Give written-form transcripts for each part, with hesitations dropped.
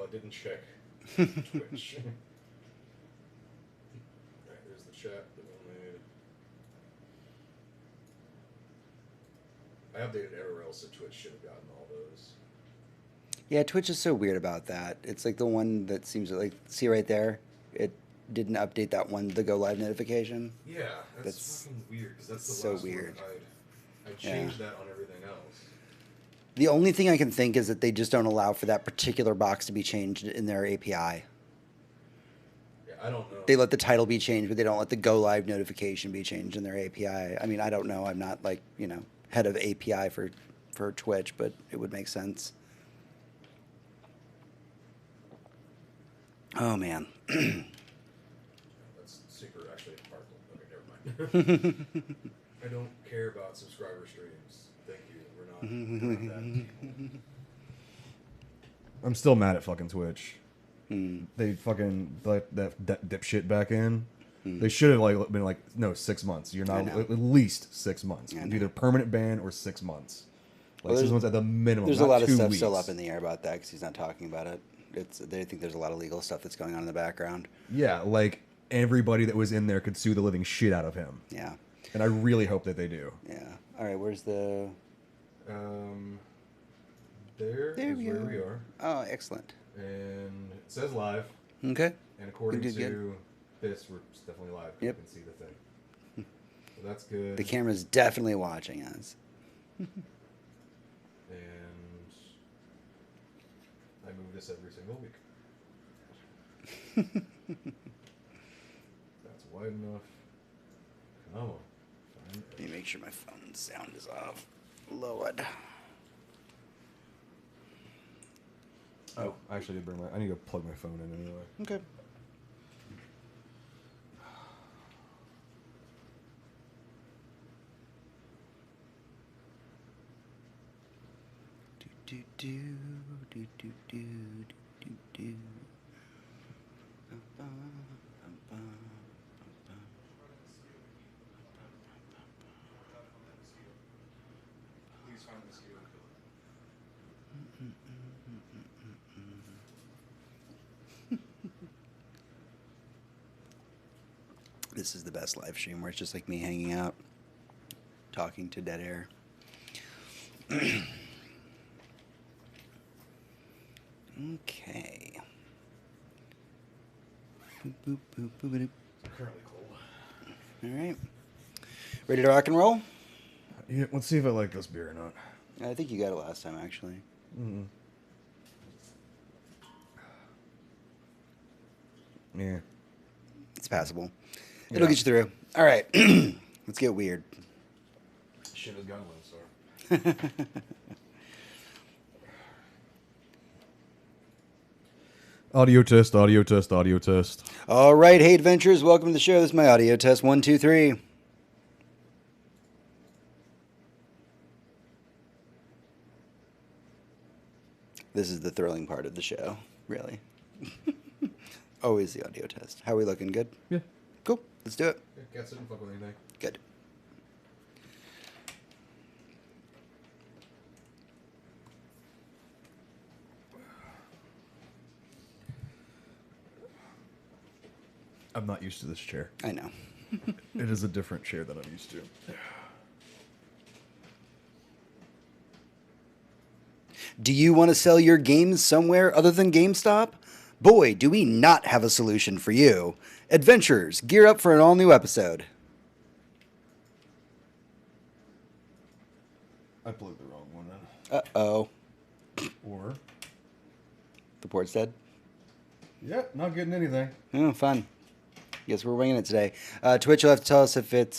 I didn't check Twitch. Alright, there's the chat that we made. I updated everywhere else, so Twitch should have gotten all those. Yeah, Twitch is so weird about that. It's like the one that seems to, like, see right there? It didn't update that one, the go live notification. Yeah, that's fucking weird, because that's the so last weird. one I changed that on everything else. The only thing I can think is that they just don't allow for that particular box to be changed in their API. Yeah, I don't know. They let the title be changed, but they don't let the go live notification be changed in their API. I mean, I don't know. I'm not, like, you know, head of API for Twitch, but it would make sense. Oh, man. That's super actually hard. Okay, never mind. I don't care about subscriber streams. Thank you. We're not that people. I'm still mad at fucking Twitch. They fucking let that dipshit back in. They should have like been like, no, 6 months. You're not at least 6 months. Either permanent ban or 6 months. Like well, 6 months at the minimum. There's not a lot of 2 stuff weeks. still up in the air about that because he's not talking about it. They think there's a lot of legal stuff that's going on in the background. Yeah, like everybody that was in there could sue the living shit out of him. Yeah. And I really hope that they do. Yeah. All right. Where's the? There is where we are. Oh, excellent. And it says live. Okay. And according Good. to this, we're definitely live. Yep. You can see the thing. So that's good. The camera's definitely watching us. And I move this every single week. That's wide enough. Come on. Let me make sure my phone sound is off. Lord. Oh, I actually did bring I need to plug my phone in anyway. Okay. Do do do do do do do. Please find the mosquito killer. This is the best live stream where it's just like me hanging out, talking to dead air. Okay. Boop, boop, boop, boop, boop. Currently cold. All right. Ready to rock and roll? Yeah, let's see if I like this beer or not. I think you got it last time, actually. Yeah. It's passable. It'll get you through. All right. Let's get weird. Shit has gone low, sir. Audio test, audio test, audio test. All right. Hey, adventurers. Welcome to the show. This is my audio test. 1, 2, 3. This is the thrilling part of the show, really. Always the audio test. How are we looking? Good? Yeah. Cool. Let's do it. Cats didn't fuck with anything. Good. I'm not used to this chair. I know. It is a different chair that I'm used to. Do you want to sell your games somewhere other than GameStop? Boy, do we not have a solution for you. Adventurers, gear up for an all-new episode. I plugged the wrong one in. Uh-oh. Or, The port's dead? yeah, not getting anything. Oh, fun. Guess we're winging it today. Twitch will have to tell us if it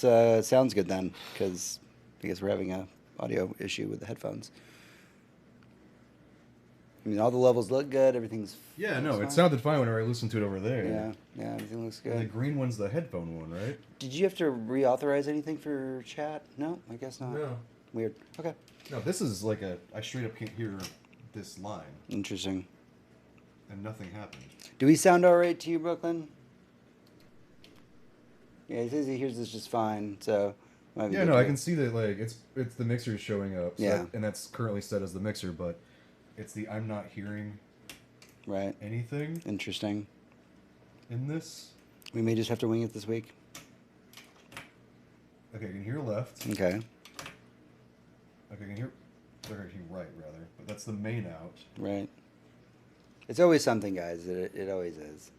sounds good then, because I guess we're having a audio issue with the headphones. I mean, all the levels look good. Everything's Yeah, no, fine. it sounded fine whenever I listened to it over there. Yeah, everything looks And the good. green one's the headphone one, right? Did you have to reauthorize anything for chat? No, I guess not. No. Weird. Okay. No, this is like I straight up can't hear this line, Interesting. and nothing happened. Do we sound all right to you, Brooklyn? Yeah, he says he hears this just fine, so... might be Yeah, good no, to I go. can see that, like, it's the mixer showing up. So Yeah. and that's currently set as the mixer, but it's the I'm not hearing Right. anything Interesting. in this. We may just have to wing it this week. Okay, I can hear left. Okay. Okay, I can hear. Or I can hear right, rather. But that's the main out. Right. It's always something, guys. It always is.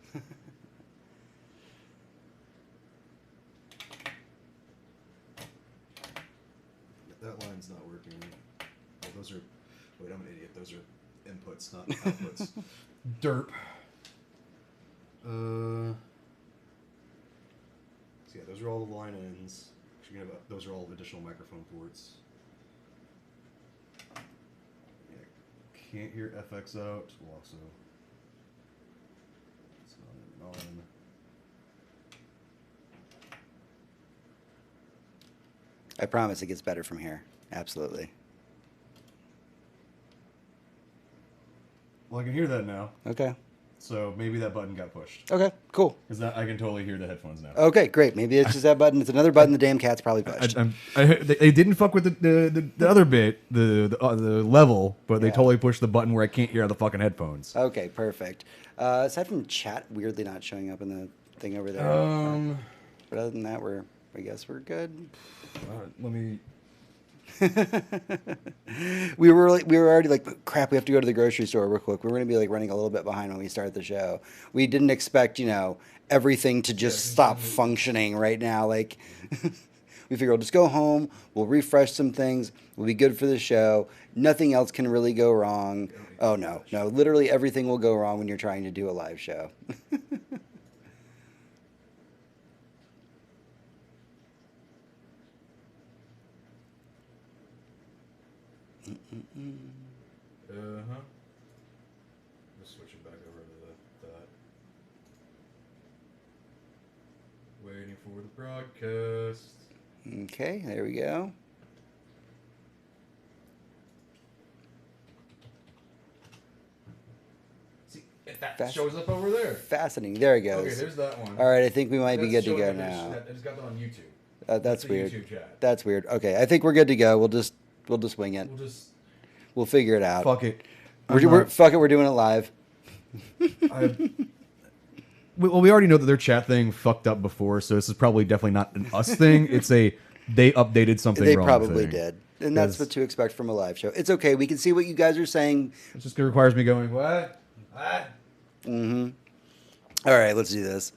That line's not working. Oh, those are. Wait, I'm an idiot. Those are inputs, not outputs. Derp. So yeah, those are all the line ends. Actually, those are all additional microphone ports. Yeah, can't hear FX out. Well, also, it's not even on. I promise it gets better from here. Absolutely. Well, I can hear that now. Okay. So maybe that button got pushed. Okay, cool. Because I can totally hear the headphones now. Okay, great. Maybe it's just that button. It's another button the damn cat's probably pushed. They didn't fuck with the other bit, the level, but they Yeah. totally pushed the button where I can't hear out of the fucking headphones. Okay, perfect. Aside from chat weirdly not showing up in the thing over there. But other than that, I guess we're good. Let me. we were already like, crap, we have to go to the grocery store real quick. We were going to be like running a little bit behind when we started the show. We didn't expect, everything to just stop functioning right now. Like, we figured we'll just go home, we'll refresh some things, we'll be good for the show. Nothing else can really go wrong. Oh, no. Literally everything will go wrong when you're trying to do a live show. Just switch it back over to that. Waiting for the broadcast. Okay, there we go. See, if that shows up over there. Fascinating. There it goes. Okay, there's that one. All right, I think we might be That's good to go showing- now. I just got that on YouTube. That's the weird. YouTube chat. That's weird. Okay, I think we're good to go. We'll just wing it. We'll figure it out. Fuck it. Fuck it. We're doing it live. Well, we already know that their chat thing fucked up before, so this is probably definitely not an us thing. It's they updated something They wrong probably thing. did, and that's what to expect from a live show. It's okay. We can see what you guys are saying. It just requires me going, what? What? Mm-hmm. All right, let's do this.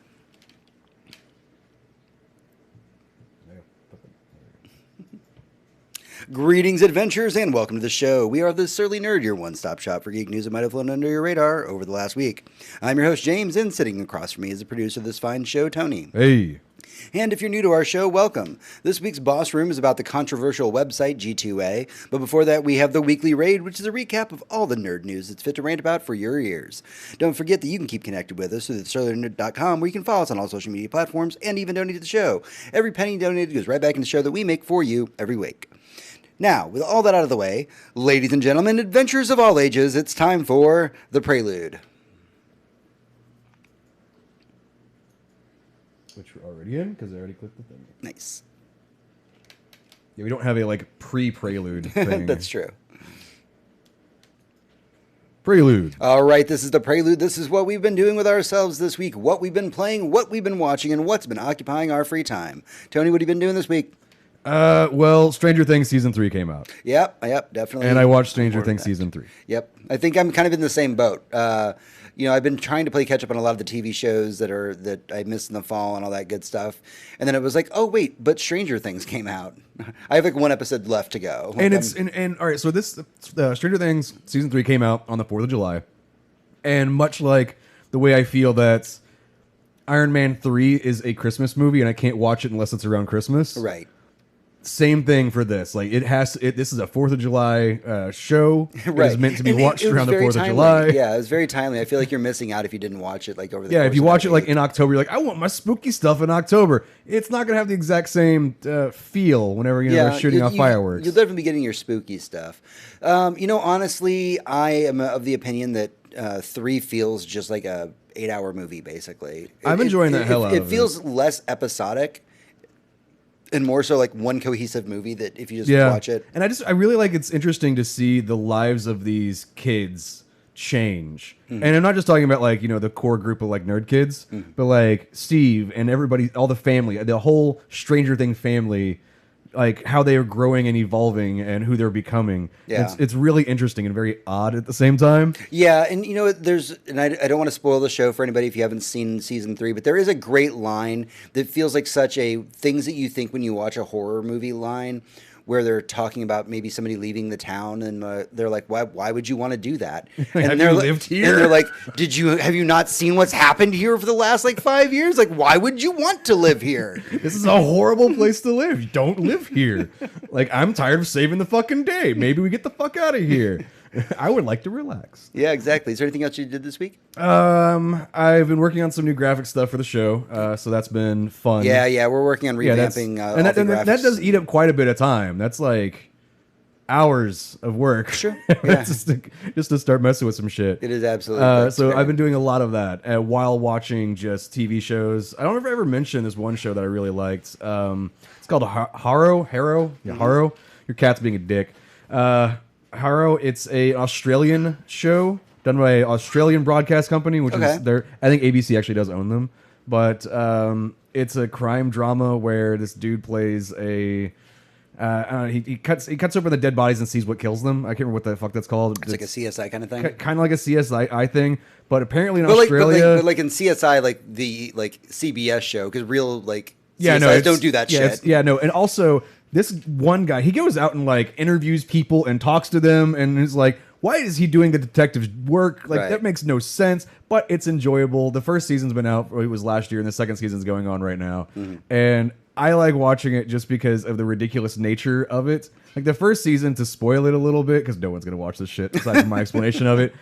Greetings, adventurers, and welcome to the show. We are the Surly Nerd, your one-stop shop for geek news that might have flown under your radar over the last week. I'm your host, James, and sitting across from me is the producer of this fine show, Tony. Hey. And if you're new to our show, welcome. This week's Boss Room is about the controversial website G2A, but before that, we have the Weekly Raid, which is a recap of all the nerd news that's fit to rant about for your ears. Don't forget that you can keep connected with us through thesurlynerd.com, where you can follow us on all social media platforms and even donate to the show. Every penny donated goes right back in the show that we make for you every week. Now, with all that out of the way, ladies and gentlemen, adventurers of all ages, it's time for The Prelude. Which we're already in, because I already clicked the thing. Nice. Yeah, we don't have a, pre-prelude thing. That's true. Prelude. All right, this is The Prelude. This is what we've been doing with ourselves this week, what we've been playing, what we've been watching, and what's been occupying our free time. Tony, what have you been doing this week? Well, Stranger Things Season 3 came out. Yep, definitely. And I watched Stranger Things Season 3. Yep. I think I'm kind of in the same boat. I've been trying to play catch up on a lot of the TV shows that I missed in the fall and all that good stuff. And then it was like, oh wait, but Stranger Things came out. I have one episode left to go. And all right, so this Stranger Things Season 3 came out on the 4th of July. And much like the way I feel that Iron Man 3 is a Christmas movie and I can't watch it unless it's around Christmas. Right. Same thing for this. This is a 4th of July show. Right. It is meant to be watched it around the 4th of timely. July. Yeah, it was very timely. I feel like you're missing out if you didn't watch it over the course if you of watch that it week. in October, you're like, I want my spooky stuff in October. It's not going to have the exact same feel whenever they're shooting off fireworks. You'll definitely be getting your spooky stuff. Honestly, I am of the opinion that 3 feels just like a 8-hour movie, basically. I'm enjoying the hell out of it. It feels less episodic and more so like one cohesive movie that if you just watch it. And I really like it's interesting to see the lives of these kids change. And I'm not just talking about like, the core group of like nerd kids, but like Steve and everybody, all the family, the whole Stranger Thing family, like how they are growing and evolving and who they're becoming. Yeah. It's really interesting and very odd at the same time. Yeah, and I don't want to spoil the show for anybody if you haven't seen season 3, but there is a great line that feels like such a things that you think when you watch a horror movie line, where they're talking about maybe somebody leaving the town, and they're like, "Why would you want to do that?" And Have they're you like, lived here? And they're like, have you not seen what's happened here for the last like 5 years? Like, why would you want to live here? This is a horrible place to live. You don't live here. Like, I'm tired of saving the fucking day. Maybe we get the fuck out of here. I would like to relax. Yeah, exactly. Is there anything else you did this week? I've been working on some new graphic stuff for the show, so that's been fun. Yeah, we're working on revamping and that does eat up quite a bit of time. That's like hours of work. Sure. Yeah. just to start messing with some shit. It is absolutely. So I've been doing a lot of that while watching just TV shows. I don't know if I ever mentioned this one show that I really liked. It's called Harrow. Yeah, Harrow. Your cat's being a dick. Harrow. It's an Australian show done by an Australian broadcast company, which is their. I think ABC actually does own them, but it's a crime drama where this dude plays a. He cuts open the dead bodies and sees what kills them. I can't remember what the fuck that's called. It's like a CSI kind of thing. Kind of like a CSI thing, but apparently in Australia, but like in CSI, like the CBS show, because real like CSIs CSIs don't do that shit. And also this one guy, he goes out and like interviews people and talks to them, and is like, why is he doing the detective's work? Like that makes no sense, but it's enjoyable. The first season's been out, or it was last year, and the second season's going on right now, and I like watching it just because of the ridiculous nature of it. Like the first season, to spoil it a little bit, because no one's gonna watch this shit aside from my explanation of it.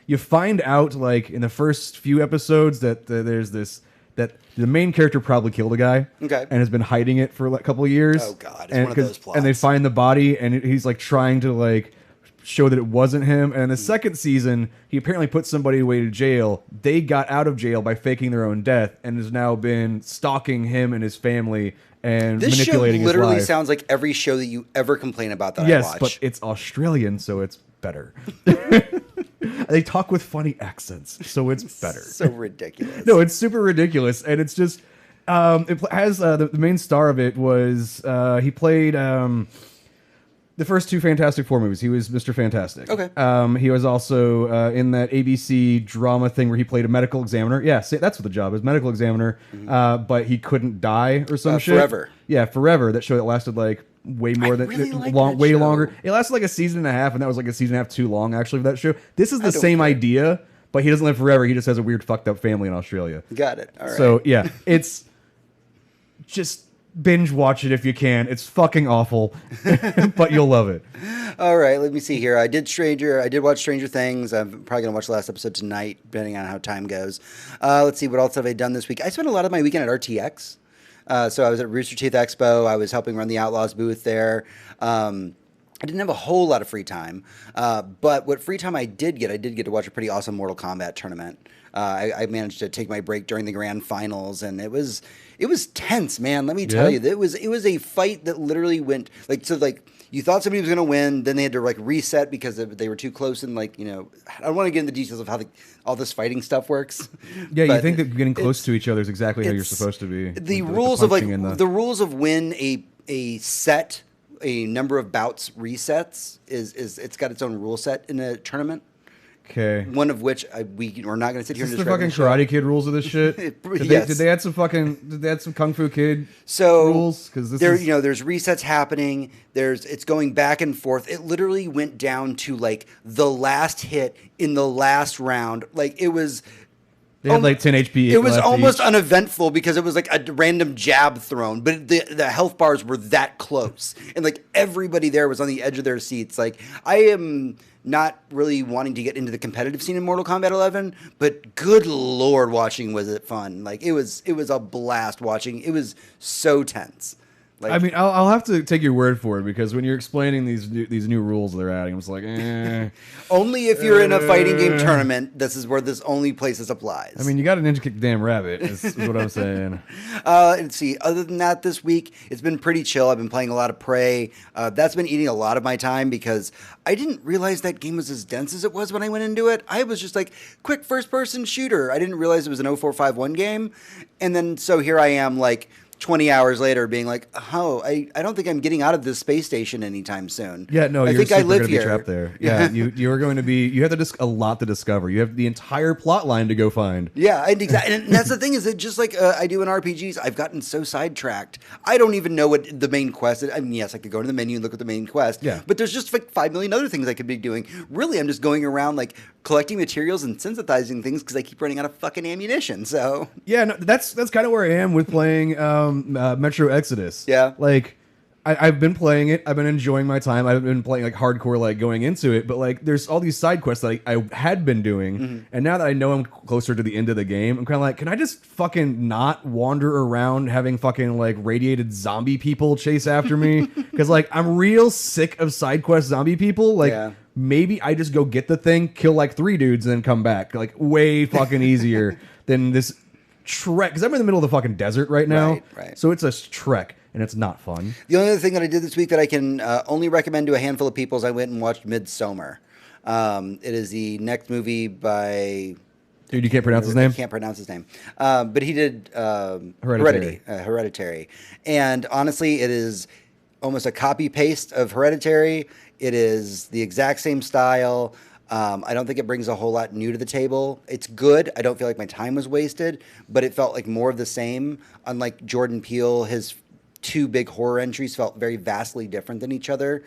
You find out like in the first few episodes that there's this. That the main character probably killed a guy, and has been hiding it for like a couple of years. Oh god, it's one of those plots. And they find the body, and he's like trying to like show that it wasn't him. And in the second season, he apparently put somebody away to jail. They got out of jail by faking their own death, and has now been stalking him and his family and manipulating his life. This show literally sounds like every show that you ever complain about that I watch. Yes, but it's Australian, so it's better. They talk with funny accents, so it's better. So ridiculous. No, it's super ridiculous, and it's just it has the main star of it was he played the first two Fantastic Four movies. He was Mr. Fantastic. Okay. He was also in that ABC drama thing where he played a medical examiner. Yeah, that's what the job is, medical examiner. But he couldn't die or some shit. Forever. Yeah, Forever. That show that lasted like way more than way longer. It lasted like a season and a half, and that was like a season and a half too long actually for that show. This is the same idea, but he doesn't live forever. He just has a weird fucked up family in Australia. Got it. All right. So yeah, it's just binge watch it if you can. It's fucking awful, but you'll love it. All right, let me see here. I did watch Stranger Things. I'm probably gonna watch the last episode tonight, depending on how time goes. Let's see, what else have I done this week? I spent a lot of my weekend at RTX. So I was at Rooster Teeth Expo. I was helping run the Outlaws booth there. I didn't have a whole lot of free time, but what free time I did get to watch a pretty awesome Mortal Kombat tournament. I managed to take my break during the grand finals, and it was tense, man. Let me tell you, it was a fight that literally went like you thought somebody was going to win, then they had to like reset because they were too close, and like, you know, I don't want to get into the details of how all this fighting stuff works. Yeah, you think that getting close to each other is exactly how you're supposed to be. The rules of the rules of when a number of bouts resets is it's got its own rule set in a tournament. Okay. One of which we're not going to sit here and describe. The fucking Karate Kid rules of this shit. Did they add some Kung Fu Kid rules? Because there's resets happening. It's going back and forth. It literally went down to like the last hit in the last round. Like it was. They had like 10 HP. It was almost uneventful because it was like a random jab thrown, but the health bars were that close, and like everybody there was on the edge of their seats. Like I am not really wanting to get into the competitive scene in Mortal Kombat 11, but good lord, watching was it fun. Like it was a blast watching. It was so tense. Like, I mean, I'll have to take your word for it because when you're explaining these new rules they're adding, I'm just like, only if you're in a fighting game tournament, this is where this only places applies. I mean, you got to ninja kick the damn rabbit. Is what I'm saying. Let's see. Other than that, this week it's been pretty chill. I've been playing a lot of Prey. That's been eating a lot of my time because I didn't realize that game was as dense as it was when I went into it. I was just like, quick first-person shooter. I didn't realize it was an 0451 game, and then so here I am, like 20 hours later being like, oh, I don't think I'm getting out of this space station anytime soon. Yeah, no, I you're think I live be here. trapped there. Yeah, you are going to be. You have a lot to discover. You have the entire plot line to go find. Yeah, and exactly, and that's the thing is that just like I do in RPGs, I've gotten so sidetracked. I don't even know what the main quest is. I mean, yes, I could go to the menu and look at the main quest. Yeah. But there's just like 5 million other things I could be doing. Really, I'm just going around like collecting materials and synthesizing things because I keep running out of fucking ammunition. So yeah, no, that's kind of where I am with playing Metro Exodus. Yeah. Like I've been playing it. I've been enjoying my time. I've been playing like hardcore, like going into it. But like, there's all these side quests that I had been doing, and now that I know I'm closer to the end of the game, I'm kind of like, can I just fucking not wander around having fucking like radiated zombie people chase after me? Because like I'm real sick of side quest zombie people. Like maybe I just go get the thing, kill like 3 dudes, and then come back. Like way fucking easier than this trek. Because I'm in the middle of the fucking desert right now. Right. So it's a trek. And it's not fun. the only other thing that I did this week that I can only recommend to a handful of people is I went and watched Midsommar. It is the next movie by... Dude, you can't pronounce his name? I can't pronounce his name. But he did Hereditary. Hereditary. And honestly, it is almost a copy-paste of Hereditary. It is the exact same style. I don't think it brings a whole lot new to the table. It's good. I don't feel like my time was wasted, but it felt like more of the same. Unlike Jordan Peele, his 2 big horror entries felt very vastly different than each other.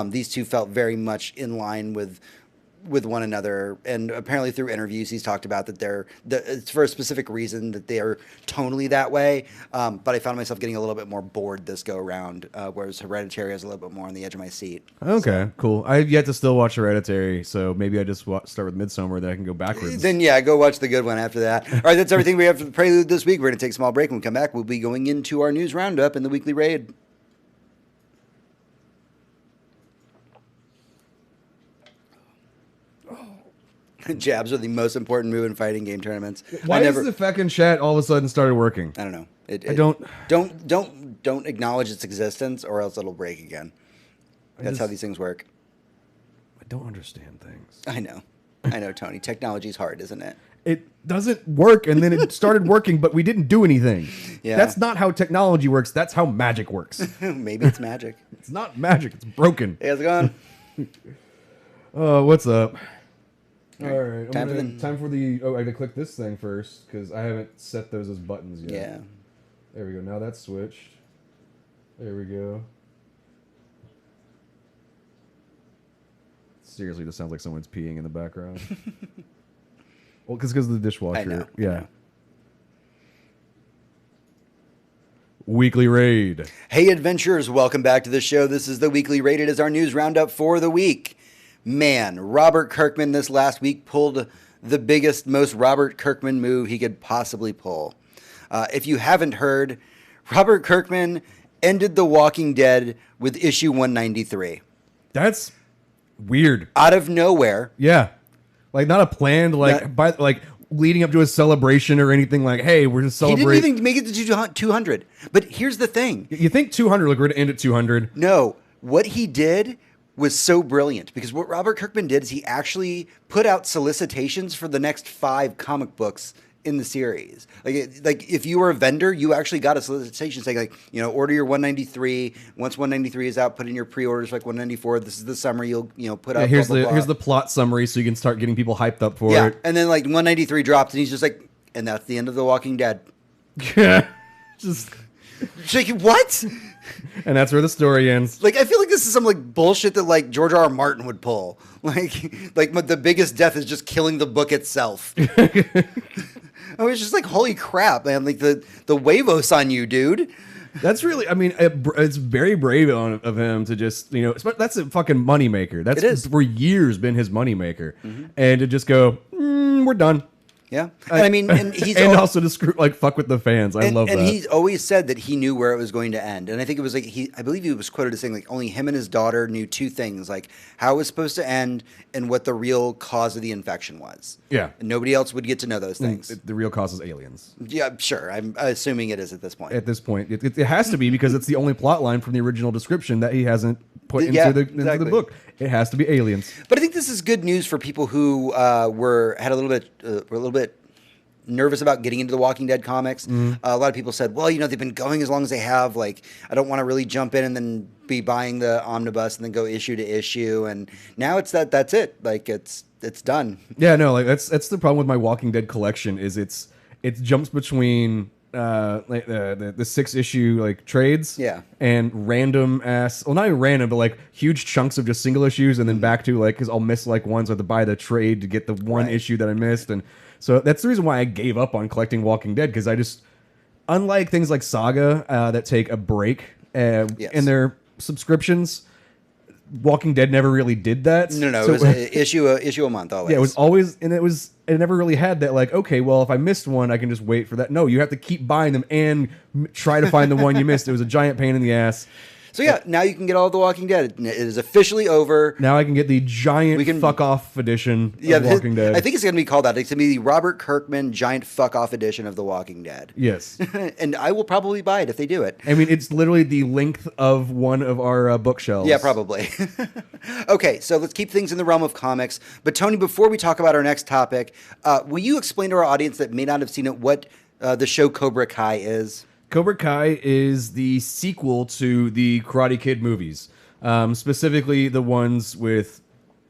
These 2 felt very much in line with one another, and apparently through interviews he's talked about that it's for a specific reason that they're tonally that way. But I found myself getting a little bit more bored this go around, whereas Hereditary is a little bit more on the edge of my seat. Okay, cool. I've yet to still watch Hereditary, so maybe I just start with Midsommar, then I can go backwards. Then yeah, go watch the good one after that. All right, that's everything we have for the Prelude this week. We're going to take a small break. When we come back, we'll be going into our news roundup in the weekly raid. Jabs are the most important move in fighting game tournaments. Why is the fucking chat all of a sudden started working? I don't know. Don't acknowledge its existence, or else it'll break again. That's how these things work. I don't understand things. I know, Tony. Technology's hard, isn't it? It doesn't work, and then it started working, but we didn't do anything. Yeah. That's not how technology works. That's how magic works. Maybe it's magic. It's not magic. It's broken. Hey, how's it going? What's up? All right, Time for the... I had to click this thing first because I haven't set those as buttons yet. Yeah. There we go. Now that's switched. There we go. Seriously, this sounds like someone's peeing in the background. Well, because of the dishwasher. I know. Yeah. Weekly Raid. Hey, adventurers, welcome back to the show. This is the Weekly Raid. It is our news roundup for the week. Man, Robert Kirkman this last week pulled the biggest, most Robert Kirkman move he could possibly pull. If you haven't heard, Robert Kirkman ended The Walking Dead with issue 193. That's weird. Out of nowhere. Yeah. Like, not a planned, leading up to a celebration or anything like, hey, we're just celebrating. He didn't even make it to 200. But here's the thing. You think 200, like, we're going to end at 200? No. What he did was so brilliant, because what Robert Kirkman did is he actually put out solicitations for the next 5 comic books in the series. Like if you were a vendor, you actually got a solicitation saying, like, order your 193. Once 193 is out, put in your pre-orders for like 194. This is the summer you'll put out. Here's blah, blah, blah. here's the plot summary, so you can start getting people hyped up for it. And then like 193 dropped, and he's just like, and that's the end of The Walking Dead. Just like, what? And that's where the story ends. Like, I feel like this is some like bullshit that like George R. R. Martin would pull. Like the biggest death is just killing the book itself. I was just like, holy crap, man! Like the huevos on you, dude. That's really, I mean, it's very brave of him to just, that's a fucking moneymaker. That's it is. For years been his moneymaker. And to just go, we're done. Yeah, and I mean, and he's and also to screw like fuck with the fans. I love that. And he's always said that he knew where it was going to end. And I think it was like I believe he was quoted as saying like only him and his daughter knew two things, like how it was supposed to end and what the real cause of the infection was. Yeah, and nobody else would get to know those things. The real cause is aliens. Yeah, sure. I'm assuming it is at this point. At this point, it has to be because it's the only plot line from the original description that he hasn't put into the book. It has to be aliens. But I think this is good news for people who were a little bit nervous about getting into the Walking Dead comics. A lot of people said, well, they've been going as long as they have. Like, I don't want to really jump in and then be buying the omnibus and then go issue to issue. And now it's that's it. Like, it's done. Yeah, no, like that's the problem with my Walking Dead collection is it jumps between like the 6-issue like trades, and random ass, well, not even random, but like huge chunks of just single issues, and then back to like because I'll miss like ones, I have to buy the trade to get the one issue that I missed, and so that's the reason why I gave up on collecting Walking Dead, because I just, unlike things like Saga that take a break in their subscriptions, Walking Dead never really did that. No, so it was issue a month always. Yeah, it was always, and it never really had that like, okay, well, if I missed one, I can just wait for that. No, you have to keep buying them and try to find the one you missed. It was a giant pain in the ass. So yeah, now you can get all of The Walking Dead. It is officially over. Now I can get the giant fuck-off edition of Walking Dead. I think it's going to be called that. It's going to be the Robert Kirkman giant fuck-off edition of The Walking Dead. Yes. And I will probably buy it if they do it. I mean, it's literally the length of one of our bookshelves. Yeah, probably. Okay, so let's keep things in the realm of comics. But Tony, before we talk about our next topic, will you explain to our audience that may not have seen it what the show Cobra Kai is? Cobra Kai is the sequel to the Karate Kid movies, specifically the ones with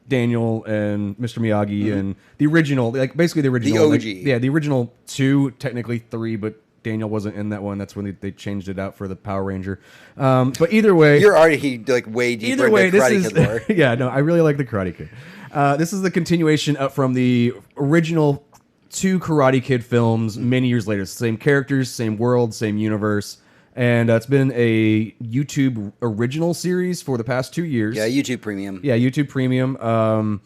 Daniel and Mr. Miyagi and the original, like basically the original. The OG. The original 2, technically 3, but Daniel wasn't in that one. That's when they changed it out for the Power Ranger. But either way... You're already like way deeper into Karate Kid lore. Yeah, no, I really like the Karate Kid. This is the continuation up from the original 2 Karate Kid films many years later. Same characters, same world, same universe. And it's been a YouTube original series for the past 2 years. Yeah, YouTube Premium. Yeah, YouTube Premium.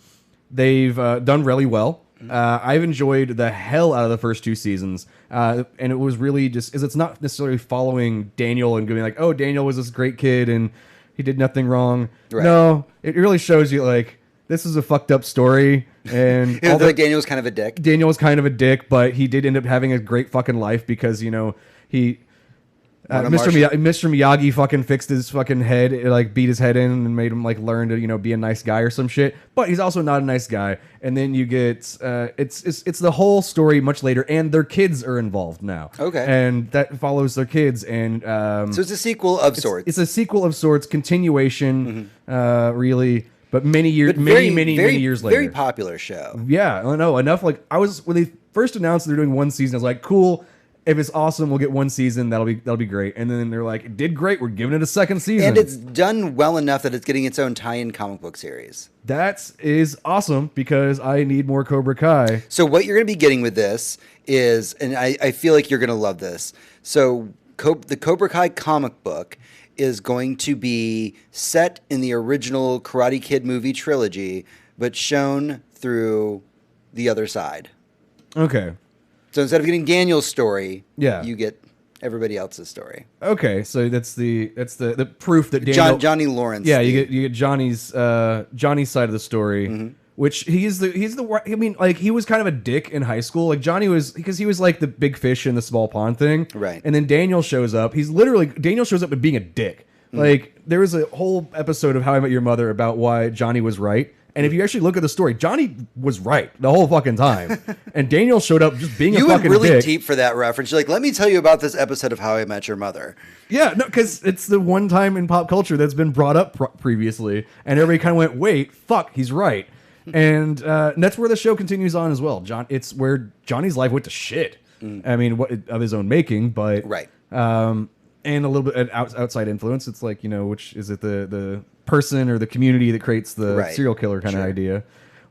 They've done really well. I've enjoyed the hell out of the first 2 seasons. And it was really just... it's not necessarily following Daniel and going like, oh, Daniel was this great kid and he did nothing wrong. Right. No, it really shows you like... this is a fucked up story, and like Daniel was kind of a dick. Daniel was kind of a dick, but he did end up having a great fucking life because he, Mr. Miyagi fucking fixed his fucking head, like beat his head in and made him like learn to be a nice guy or some shit. But he's also not a nice guy. And then you get it's the whole story much later, and their kids are involved now. Okay, and that follows their kids, and so it's a sequel of sorts. It's a sequel of sorts, continuation, really. But many years later. Very popular show. Yeah, I know. Enough. Like, when they first announced they're doing one season, I was like, cool. If it's awesome, we'll get one season. That'll be great. And then they're like, it did great. We're giving it a second season. And it's done well enough that it's getting its own tie-in comic book series. That is awesome because I need more Cobra Kai. So what you're going to be getting with this is, and I feel like you're going to love this. So the Cobra Kai comic book is going to be set in the original Karate Kid movie trilogy, but shown through the other side. Okay. So instead of getting Daniel's story, yeah, you get everybody else's story. Okay, so that's the proof that Daniel Johnny Lawrence. Yeah, you get Johnny's side of the story. Mm-hmm. Which he's the I mean, like, he was kind of a dick in high school. Like, Johnny was, because he was like the big fish in the small pond thing. Right. And then Daniel shows up. Daniel shows up at being a dick. Mm. Like, there was a whole episode of How I Met Your Mother about why Johnny was right. And if you actually look at the story, Johnny was right the whole fucking time. And Daniel showed up just being a fucking dick. You went really deep for that reference. You're like, let me tell you about this episode of How I Met Your Mother. Yeah, no, because it's the one time in pop culture that's been brought up previously. And everybody kind of went, wait, fuck, he's right. And that's where the show continues on as well. It's where Johnny's life went to shit. I mean, of his own making, but right. And a little bit outside influence. It's like, which is it the person or the community that creates the serial killer kind of idea.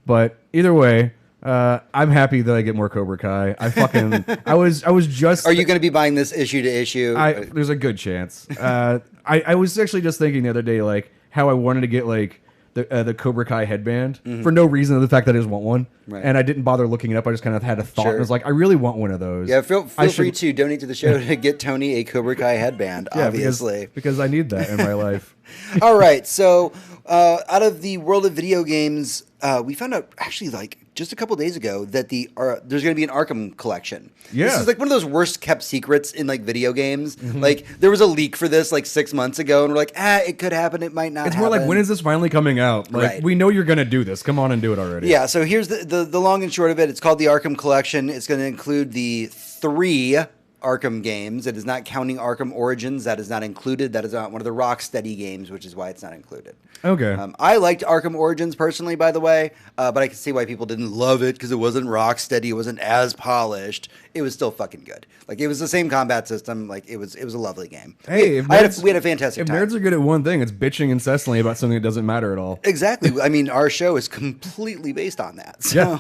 But either way, I'm happy that I get more Cobra Kai. I was just. Are you going to be buying this issue to issue? There's a good chance. I was actually just thinking the other day, like, how I wanted to get like the Cobra Kai headband for no reason, other the fact that I just want one. Right. And I didn't bother looking it up. I just kind of had a thought. And I was like, I really want one of those. Yeah, feel free to donate to the show to get Tony a Cobra Kai headband, obviously. Because I need that in my life. All right, so out of the world of video games, we found out actually like just a couple days ago that there's going to be an Arkham collection. Yeah. This is like one of those worst kept secrets in like video games. Like there was a leak for this like 6 months ago, and we're like, it could happen, it might not. It's more like, when is this finally coming out? Like, Right. we know you're going to do this. Come on and do it already. Yeah, so here's the long and short of it. It's called the Arkham Collection. It's going to include the 3 Arkham games. It is not counting Arkham Origins. That is not included. That is not one of the Rocksteady games, which is why it's not included. Okay. I liked Arkham Origins personally, by the way, but I can see why people didn't love it because it wasn't Rocksteady. It wasn't as polished. It was still fucking good. Like it was the same combat system. Like it was a lovely game. Hey, we had a fantastic if time. nerds are good at one thing, it's bitching incessantly about something that doesn't matter at all. Exactly. I mean, our show is completely based on that. So,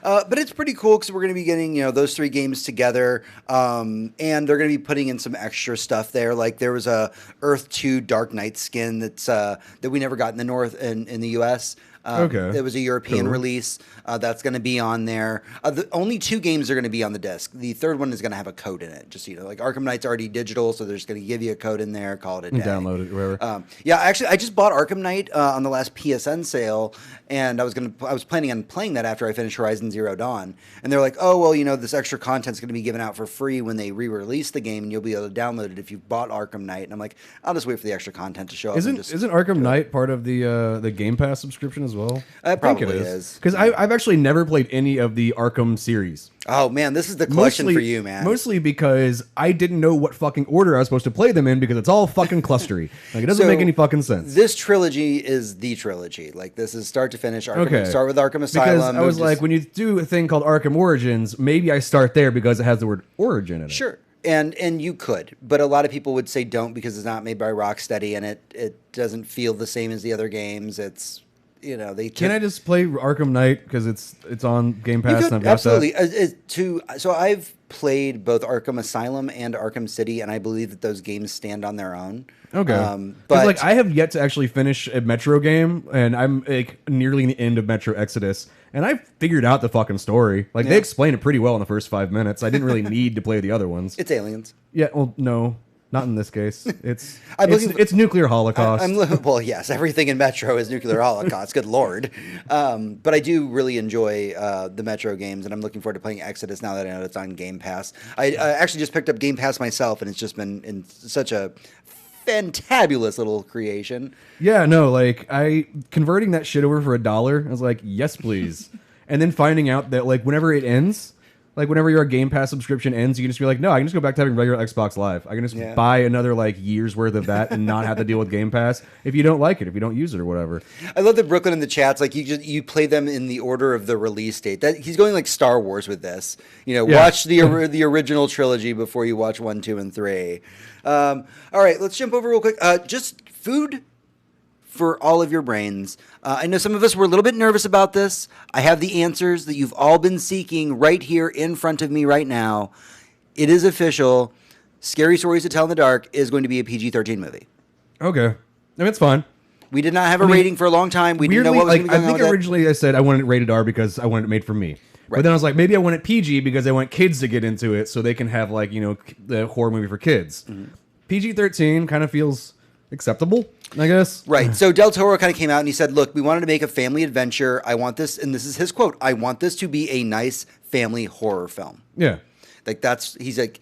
but it's pretty cool because we're going to be getting those 3 games together, and they're going to be putting in some extra stuff there. Like there was a Earth 2 Dark Knight skin that we never got in the in the U.S. Okay. It was a European Cool. release that's going to be on there. The only 2 games are going to be on the disc. The third one is going to have a code in it. Just like Arkham Knight's already digital, so they're just going to give you a code in there. Call it a day. Download it, whatever. Yeah, actually, I just bought Arkham Knight on the last PSN sale, and I was planning on playing that after I finished Horizon Zero Dawn. And they're like, oh well, this extra content's going to be given out for free when they re-release the game, and you'll be able to download it if you've bought Arkham Knight. And I'm like, I'll just wait for the extra content to show up. Isn't Arkham Knight part of the Game Pass subscription as well? It probably is. Because I've actually never played any of the Arkham series. Oh man, this is the collection for you, man. Mostly because I didn't know what fucking order I was supposed to play them in because it's all fucking clustery. Like it doesn't make any fucking sense. This trilogy is the trilogy. Like this is start to finish. Start with Arkham Asylum. Because I was like, when you do a thing called Arkham Origins, maybe I start there because it has the word origin in it. Sure. And you could, but a lot of people would say don't because it's not made by Rocksteady and it doesn't feel the same as the other games. It's Can I just play Arkham Knight because it's on Game Pass? And I've got absolutely. That? So I've played both Arkham Asylum and Arkham City, and I believe that those games stand on their own. Okay, but like I have yet to actually finish a Metro game, and I'm like nearly in the end of Metro Exodus, and I figured out the fucking story. Like they explain it pretty well in the first 5 minutes. I didn't really need to play the other ones. It's aliens. Yeah, well, no. Not in this case. It's nuclear holocaust. Well, yes, everything in Metro is nuclear holocaust. Good lord! But I do really enjoy the Metro games, and I'm looking forward to playing Exodus now that I know it's on Game Pass. I actually just picked up Game Pass myself, and it's just been in such a fantabulous little creation. Yeah, no, like converting that shit over for $1. I was like, yes, please. And then finding out that like whenever it ends. Like, whenever your Game Pass subscription ends, you can just be like, no, I can just go back to having regular Xbox Live. I can just buy another, year's worth of that and not have to deal with Game Pass if you don't like it, if you don't use it or whatever. I love that Brooklyn in the chats, you play them in the order of the release date. He's going like Star Wars with this. Watch the original trilogy before you watch 1, 2, and 3. All right, let's jump over real quick. Just food for all of your brains. I know some of us were a little bit nervous about this. I have the answers that you've all been seeking right here in front of me right now. It is official. Scary Stories to Tell in the Dark is going to be a PG-13 movie. Okay. I mean, it's fine. We did not have a rating for a long time. We didn't know what was going to be going on with originally I said I wanted it rated R because I wanted it made for me. Right. But then I was like, maybe I want it PG because I want kids to get into it so they can have the horror movie for kids. Mm-hmm. PG-13 kind of feels acceptable, I guess. Right. So Del Toro kind of came out and he said, look, we wanted to make a family adventure. I want this, and this is his quote, I want this to be a nice family horror film. Yeah. He's like,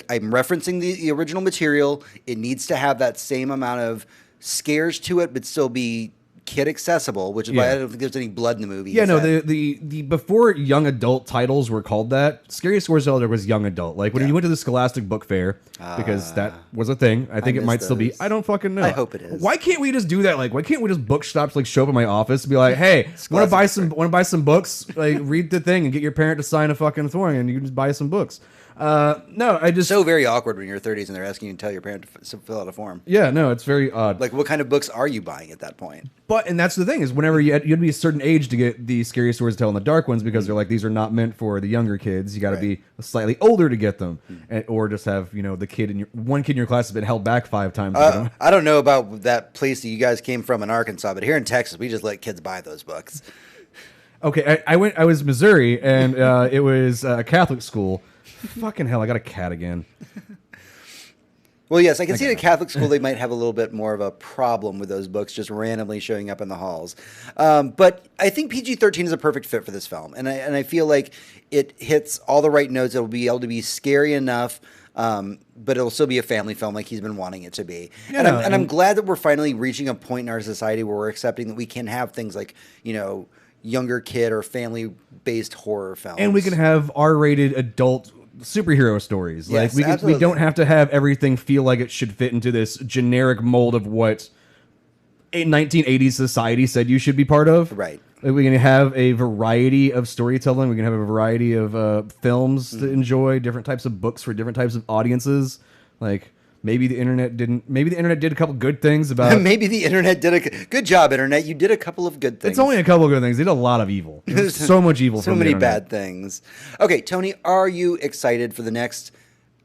I'm referencing the original material. It needs to have that same amount of scares to it, but still be kid accessible, which is why I don't think there's any blood in the movie. Yeah, no, the before young adult titles were called that, Scary Stories to Tell was young adult. Like when you went to the Scholastic Book Fair, because that was a thing. I think it might still be. I don't fucking know. I hope it is. Why can't we just do that? Like, why can't we just bookshops show up at my office and be like, hey, want to buy some books? Like, read the thing and get your parent to sign a fucking thing, and you can just buy some books. No, I just so very awkward when you're in your 30s and they're asking you to tell your parent to fill out a form. Yeah, no, it's very odd. Like, what kind of books are you buying at that point? But Well, and that's the thing is whenever you had to be a certain age to get the scary stories to tell in the dark ones because they're like these are not meant for the younger kids. You got to be slightly older to get them, or just have the kid in one kid in your class has been held back 5 times. I don't know about that place that you guys came from in Arkansas, but here in Texas, we just let kids buy those books. Okay, I was Missouri, and it was a Catholic school. Fucking hell, I got a cat again. Well, yes, I can see at a Catholic school they might have a little bit more of a problem with those books just randomly showing up in the halls. But I think PG-13 is a perfect fit for this film, and I feel like it hits all the right notes. It'll be able to be scary enough, but it'll still be a family film like he's been wanting it to be. Yeah, and I'm glad that we're finally reaching a point in our society where we're accepting that we can have things like, younger kid or family-based horror films. And we can have R-rated adult superhero stories. Yes, like we don't have to have everything feel like it should fit into this generic mold of what a 1980s society said you should be part of. Right. Like we can have a variety of storytelling. We can have a variety of films to enjoy, different types of books for different types of audiences. Like maybe the internet didn't. Maybe the internet did a couple good things about. Maybe the internet did a good job. Internet, you did a couple of good things. It's only a couple of good things. They did a lot of evil. There's so much evil. So from many the internet. bad things. Okay, Tony, are you excited for the next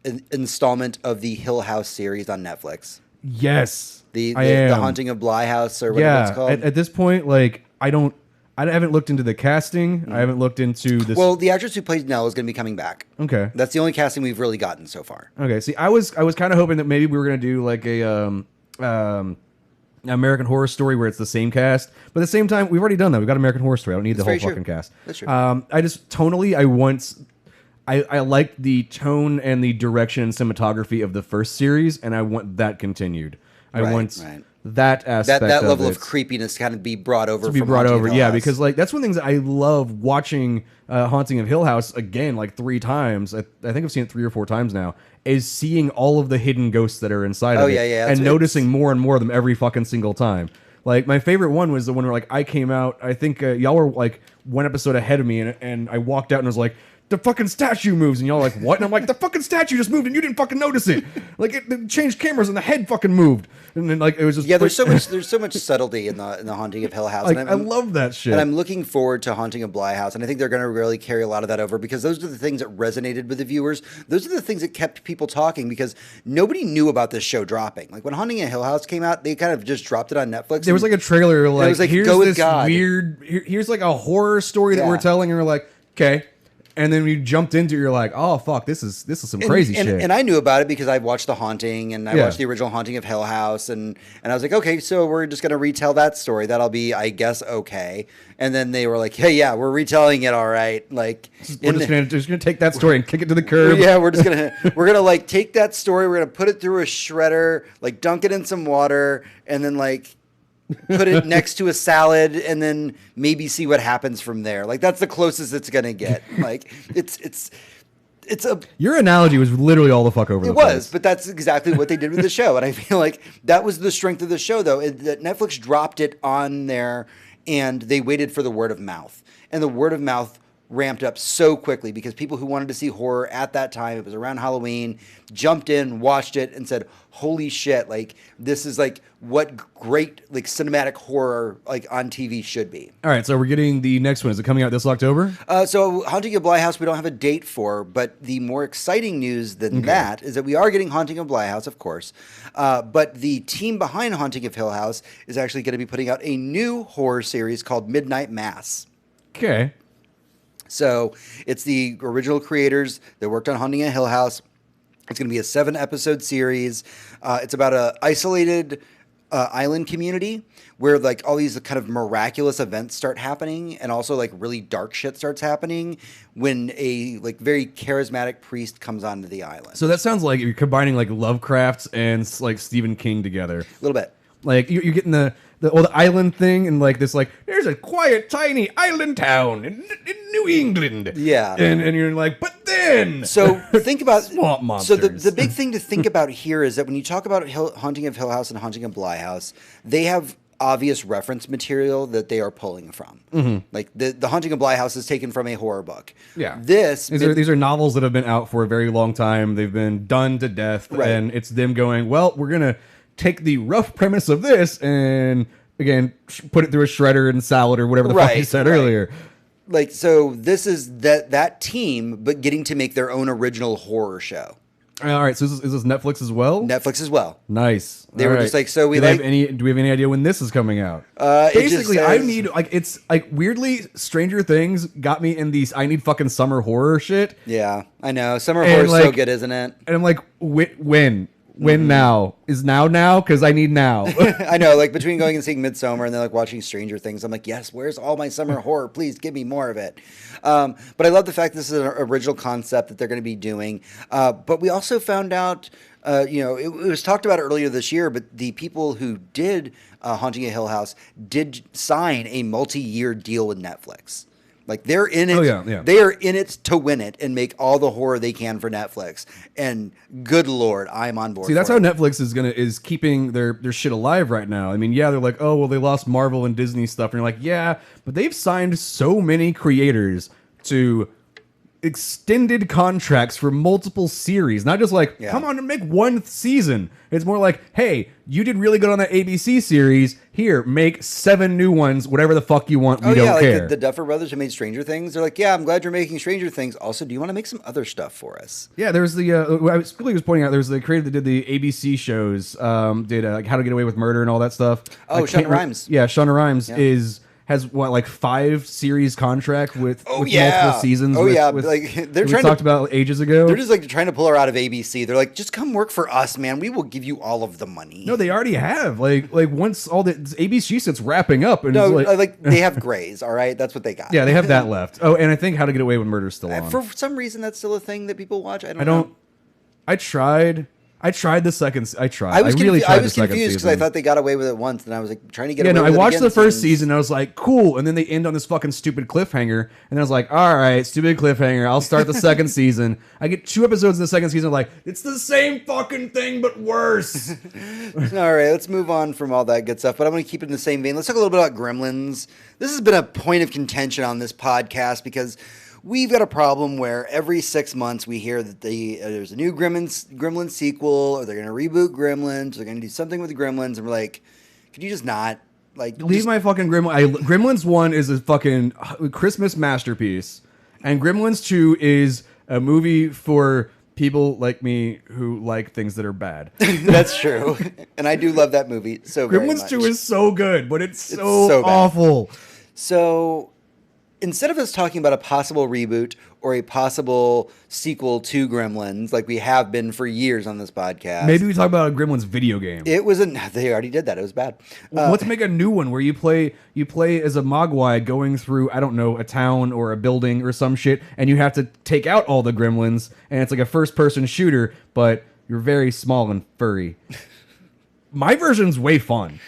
installment of the Hill House series on Netflix? Yes, the I am. The Haunting of Bly House or whatever it's called. At this point, like I haven't looked into the casting. I haven't looked into this. Well, the actress who plays Nell is going to be coming back. Okay, that's the only casting we've really gotten so far. Okay, see, I was kind of hoping that maybe we were going to do like a American Horror Story where it's the same cast, but at the same time, we've already done that. We've got American Horror Story. I don't need the whole fucking cast. That's true. I just tonally, I liked the tone and the direction and cinematography of the first series, and I want that continued. I want that aspect, that level of creepiness, kind of be brought over. To be brought over, yeah, because like that's one of the things that I love watching Haunting of Hill House again, like 3 times. I think I've seen it 3 or 4 times now. Is seeing all of the hidden ghosts that are inside of it, and noticing more and more of them every fucking single time. Like my favorite one was the one where like I came out. I think y'all were like 1 episode ahead of me, and I walked out and was like, the fucking statue moves, and y'all are like, what? And I'm like, the fucking statue just moved and you didn't fucking notice it. Like it changed cameras and the head fucking moved. And then like it was just there's so much subtlety in the Haunting of Hill House. Like, I love that shit. And I'm looking forward to Haunting of Bly House, and I think they're going to really carry a lot of that over because those are the things that resonated with the viewers. Those are the things that kept people talking because nobody knew about this show dropping. Like when Haunting of Hill House came out, they kind of just dropped it on Netflix. There was like a trailer like, it was like here's go with this God. Weird here's like a horror story that we're telling, and we're like, okay. And then we jumped into it, you're like, oh fuck, this is some crazy shit. And I knew about it because I watched The Haunting and I watched the original Haunting of Hill House, and I was like, okay, so we're just gonna retell that story. That'll be, I guess, okay. And then they were like, hey, yeah, we're retelling it all right. Like we're just gonna take that story and kick it to the curb. Yeah, we're gonna like take that story, we're gonna put it through a shredder, like dunk it in some water, and then like put it next to a salad and then maybe see what happens from there. Like that's the closest it's gonna get. Like it's a your analogy was literally all the fuck over the place. It was, but that's exactly what they did with the show. And I feel like that was the strength of the show though, that Netflix dropped it on there and they waited for the word of mouth. And the word of mouth ramped up so quickly because people who wanted to see horror at that time, it was around Halloween, jumped in, watched it, and said, holy shit, like this is like what great like cinematic horror like on TV should be. All right, so we're getting the next one. Is it coming out this October? So Haunting of Bly House, we don't have a date for, but the more exciting news than that is that we are getting Haunting of Bly House, of course. But the team behind Haunting of Hill House is actually going to be putting out a new horror series called Midnight Mass. Okay. So it's the original creators that worked on Haunting of Hill House. It's going to be a 7-episode series. It's about a isolated island community where like all these kind of miraculous events start happening, and also like really dark shit starts happening when a like very charismatic priest comes onto the island. So that sounds like you're combining like Lovecraft and like Stephen King together. A little bit. Like you're getting the island thing, and like this, like there's a quiet, tiny island town in New England. Yeah, and you're like, but then. So think about swamp monsters. So the big thing to think about here is that when you talk about Haunting of Hill House and Haunting of Bly House, they have obvious reference material that they are pulling from. Mm-hmm. Like the Haunting of Bly House is taken from a horror book. Yeah, these are novels that have been out for a very long time. They've been done to death, and it's them going, well, we're gonna take the rough premise of this and again, put it through a shredder and salad or whatever the fuck you said earlier. Like, so this is that team, but getting to make their own original horror show. All right, so is this Netflix as well? Netflix as well. Nice. They were just like, so we do we have any idea when this is coming out? Basically, I need it's like weirdly Stranger Things got me in these I need fucking summer horror shit. Yeah, I know. Summer horror is so good, isn't it? And I'm like, when? When now? Is now? Because I need now. I know, like between going and seeing Midsommar and then like watching Stranger Things, I'm like, yes, where's all my summer horror? Please give me more of it. But I love the fact this is an original concept that they're going to be doing. But we also found out, it was talked about earlier this year, but the people who did Haunting a Hill House did sign a multi-year deal with Netflix. Like they're in it. Oh, yeah. They are in it to win it and make all the horror they can for Netflix. And good Lord, I'm on board. See, that's how Netflix is keeping their shit alive right now. I mean, yeah, they're like, oh well, they lost Marvel and Disney stuff, and you're like, yeah, but they've signed so many creators to extended contracts for multiple series, not just like come on and make one season. It's more like, hey, you did really good on that ABC series, here, make 7 new ones, whatever the fuck you want. We don't care. Like the Duffer Brothers who made Stranger Things, they're like, yeah, I'm glad you're making Stranger Things, also do you want to make some other stuff for us? Yeah, there's the I was pointing out, there's the creator that did the ABC shows, did like How to Get Away with Murder and all that stuff. Shonda Rhimes. Yeah, Shonda Rhimes has what, like 5 series contract with multiple seasons. Like they're trying talked about ages ago. They're just like trying to pull her out of ABC. They're like, just come work for us, man. We will give you all of the money. No, they already have. Like once all the ABC shit's wrapping up, and like they have Grays. All right, that's what they got. Yeah, they have that left. Oh, and I think How to Get Away with Murder is still on. For some reason, that's still a thing that people watch. I don't know. I tried the second. I was really tried the second confused because I thought they got away with it once, and I was like trying to get away with it. I watched the first season. And I was like, cool, and then they end on this fucking stupid cliffhanger, and I was like, all right, stupid cliffhanger. I'll start the second season. I get 2 episodes in the second season. I'm like, it's the same fucking thing but worse. All right, let's move on from all that good stuff. But I'm going to keep it in the same vein. Let's talk a little bit about Gremlins. This has been a point of contention on this podcast because we've got a problem where every 6 months we hear that there's a new Gremlins sequel, or they're going to reboot Gremlins, or they're going to do something with the Gremlins, and we're like, could you just not? Like, leave my fucking Gremlins. Gremlins 1 is a fucking Christmas masterpiece, and Gremlins 2 is a movie for people like me who like things that are bad. That's true. And I do love that movie so very much. Gremlins 2 is so good, but it's so awful. So instead of us talking about a possible reboot or a possible sequel to Gremlins, like we have been for years on this podcast, maybe we talk about a Gremlins video game. They already did that. It was bad. Let's make a new one where you play as a Mogwai going through, I don't know, a town or a building or some shit, and you have to take out all the Gremlins, and it's like a first-person shooter, but you're very small and furry. My version's way fun.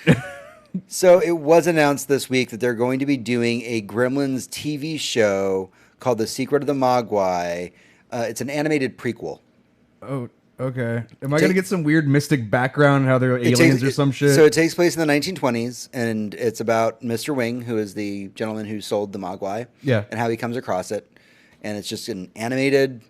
So it was announced this week that they're going to be doing a Gremlins TV show called The Secret of the Mogwai. It's an animated prequel. Oh, okay. Am I going to get some weird mystic background, how they're aliens or some shit? So it takes place in the 1920s, and it's about Mr. Wing, who is the gentleman who sold the Mogwai, and how he comes across it. And it's just an animated,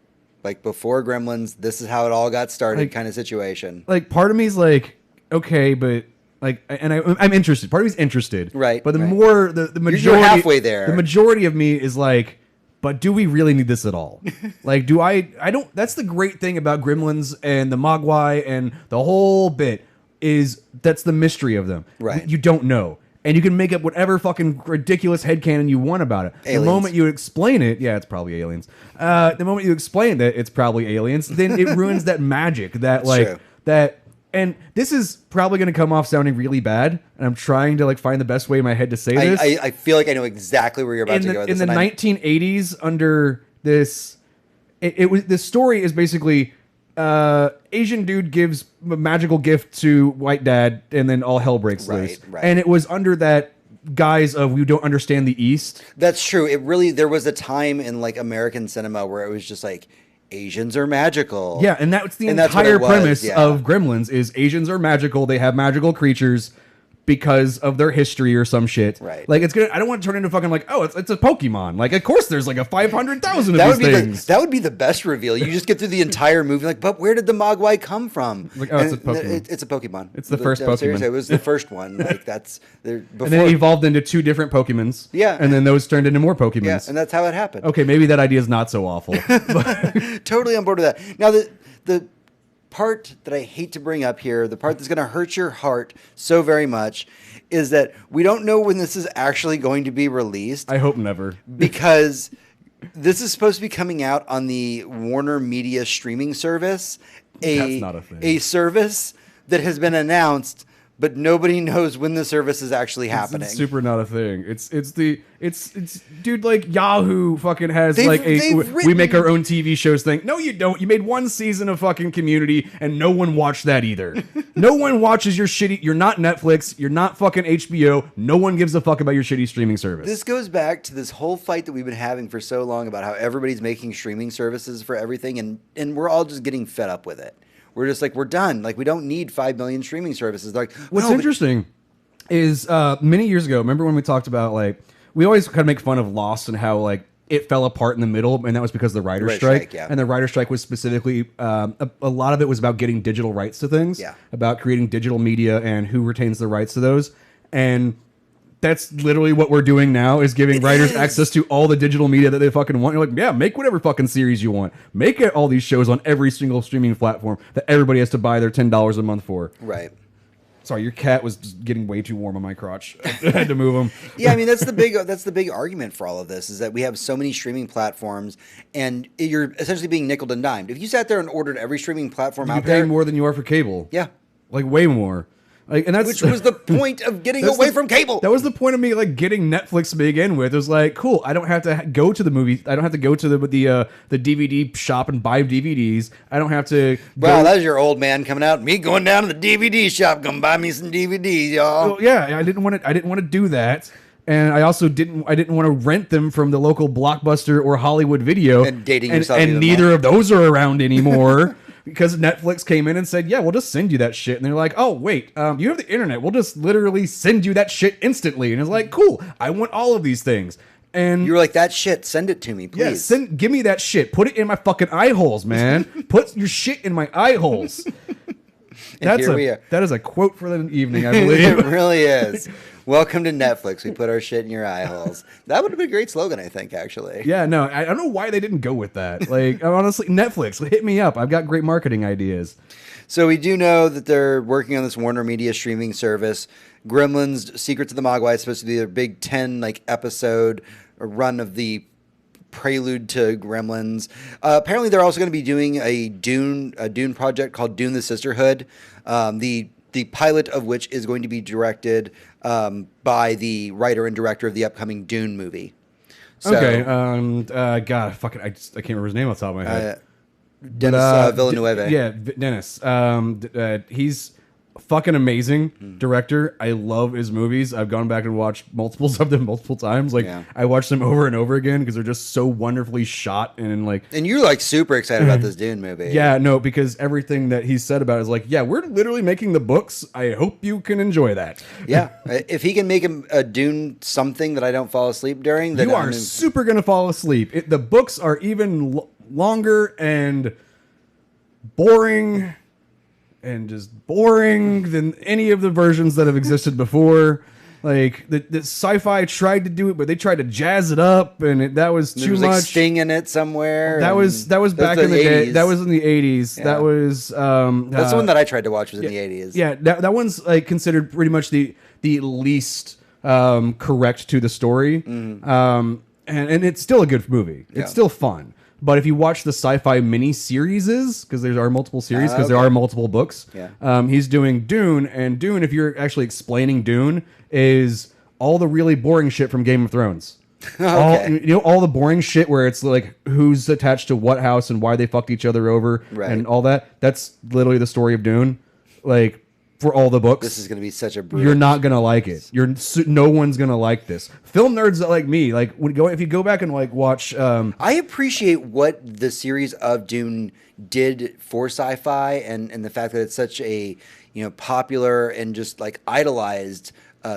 like before Gremlins, this is how it all got started kind of situation. Like, part of me is like, okay, but like, and I'm interested. Part of me's interested, right? But the majority, you're halfway there. The majority of me is like, but do we really need this at all? Like, do I don't. That's the great thing about Gremlins and the Mogwai and the whole bit is that's the mystery of them. Right? You don't know, and you can make up whatever fucking ridiculous headcanon you want about it. Aliens. The moment you explain it, yeah, it's probably aliens. The moment you explain that it's probably aliens, then it ruins that magic. And this is probably going to come off sounding really bad, and I'm trying to like find the best way in my head to say this. I feel like I know exactly where you're about to go with this. In the 1980s, under this, the story is basically Asian dude gives a magical gift to white dad, and then all hell breaks loose. Right. And it was under that guise of we don't understand the East. That's true. There was a time in like American cinema where it was just like, Asians are magical. Yeah, and that's the entire premise of Gremlins is Asians are magical. They have magical creatures. because of their history or some shit. Right. Like, it's gonna. I don't want to turn into fucking like, oh, it's a Pokemon. Like, of course, there's like a 500,000 of these things. That would be the best reveal. You just get through the entire movie like, but where did the Mogwai come from? Like, oh, it's a Pokemon. It's a Pokemon. It's the first Pokemon. Seriously, it was the first one. Like that's before. And then it evolved into 2 different Pokemons. Yeah. And then those turned into more Pokemons. Yeah, and that's how it happened. Okay, maybe that idea is not so awful. But Totally on board with that. Now the part that I hate to bring up here, the part that's going to hurt your heart so very much, is that we don't know when this is actually going to be released. I hope never. Because this is supposed to be coming out on the Warner Media streaming service. That's not a thing. A service that has been announced, but nobody knows when the service is actually happening. It's super not a thing. It's dude, like Yahoo fucking has we make our own TV shows thing. No, you don't. You made 1 season of fucking Community and no one watched that either. No one watches your shitty. You're not Netflix. You're not fucking HBO. No one gives a fuck about your shitty streaming service. This goes back to this whole fight that we've been having for so long about how everybody's making streaming services for everything, and we're all just getting fed up with it. We're just like, we're done. Like, we don't need 5 million streaming services. Like, what's interesting is many years ago, remember when we talked about, like, we always kind of make fun of Lost and how, like, it fell apart in the middle, and that was because of the writer's strike. Yeah. And the writer's strike was specifically, a lot of it was about getting digital rights to things, about creating digital media and who retains the rights to those. And that's literally what we're doing now, is giving writers access to all the digital media that they fucking want. You're like, yeah, make whatever fucking series you want. Make it all these shows on every single streaming platform that everybody has to buy their $10 a month for. Right. Sorry, your cat was just getting way too warm on my crotch. I had to move him. Yeah, I mean, that's the big argument for all of this, is that we have so many streaming platforms, and you're essentially being nickeled and dimed. If you sat there and ordered every streaming platform out there, you're paying more than you are for cable. Yeah. Like, way more. Like, and that's which was the point of getting away from cable. That was the point of me, like, getting Netflix to begin with. It was like, cool, I don't have to go to the movie. I don't have to go to the DVD shop and buy DVDs. I don't have to. Wow, that was your old man coming out. Me going down to the DVD shop, gonna buy me some DVDs, y'all. Well, yeah, I didn't want to do that. And I also didn't want to rent them from the local Blockbuster or Hollywood Video. And dating yourself. And neither of those are around anymore. Because Netflix came in and said, yeah, we'll just send you that shit. And they're like, oh, wait, you have the internet. We'll just literally send you that shit instantly. And it's like, cool, I want all of these things. And you were like, that shit, send it to me, please. Yeah, give me that shit. Put it in my fucking eye holes, man. Put your shit in my eye holes. That is a quote for the evening, I believe. It really is. Welcome to Netflix. We put our shit in your eye holes. That would have been a great slogan, I think, actually. Yeah, no, I don't know why they didn't go with that. Like, honestly, Netflix, hit me up. I've got great marketing ideas. So we do know that they're working on this Warner Media streaming service. Gremlins: Secrets of the Mogwai is supposed to be their big 10 episode run of the prelude to Gremlins. Apparently, they're also going to be doing a Dune project called Dune: The Sisterhood. The pilot of which is going to be directed by the writer and director of the upcoming Dune movie. So, okay. God, fucking, I can't remember his name off the top of my head. Dennis Villeneuve. Dennis. He's fucking amazing director. I love his movies. I've gone back and watched multiples of them multiple times. I watched them over and over again because they're just so wonderfully shot and like. And you're super excited about this Dune movie. Yeah, no, because everything that he said about it is like, yeah, we're literally making the books. I hope you can enjoy that. Yeah, if he can make a Dune something that I don't fall asleep during, then you are super gonna fall asleep. The books are even longer and boring. And just boring than any of the versions that have existed before. Like the sci-fi tried to do it, but they tried to jazz it up, and that was too much. Sting in it somewhere. That was back in the day. That was in the 80s. Yeah. That was that's the one that I tried to watch was in the 80s. Yeah, that one's considered pretty much the least correct to the story. And it's still a good movie. It's still fun. But if you watch the sci-fi mini-series, because there are multiple series, because there are multiple books, he's doing Dune, and Dune, if you're actually explaining Dune, is all the really boring shit from Game of Thrones. All the boring shit where it's like who's attached to what house and why they fucked each other over and all that. That's literally the story of Dune. Like, for all the books. This is going to be such a brutal. You're not gonna like it. No one's gonna like this. Film nerds that like me, like if you go back and like watch. I appreciate what the series of Dune did for sci-fi, and the fact that it's such a popular and just like idolized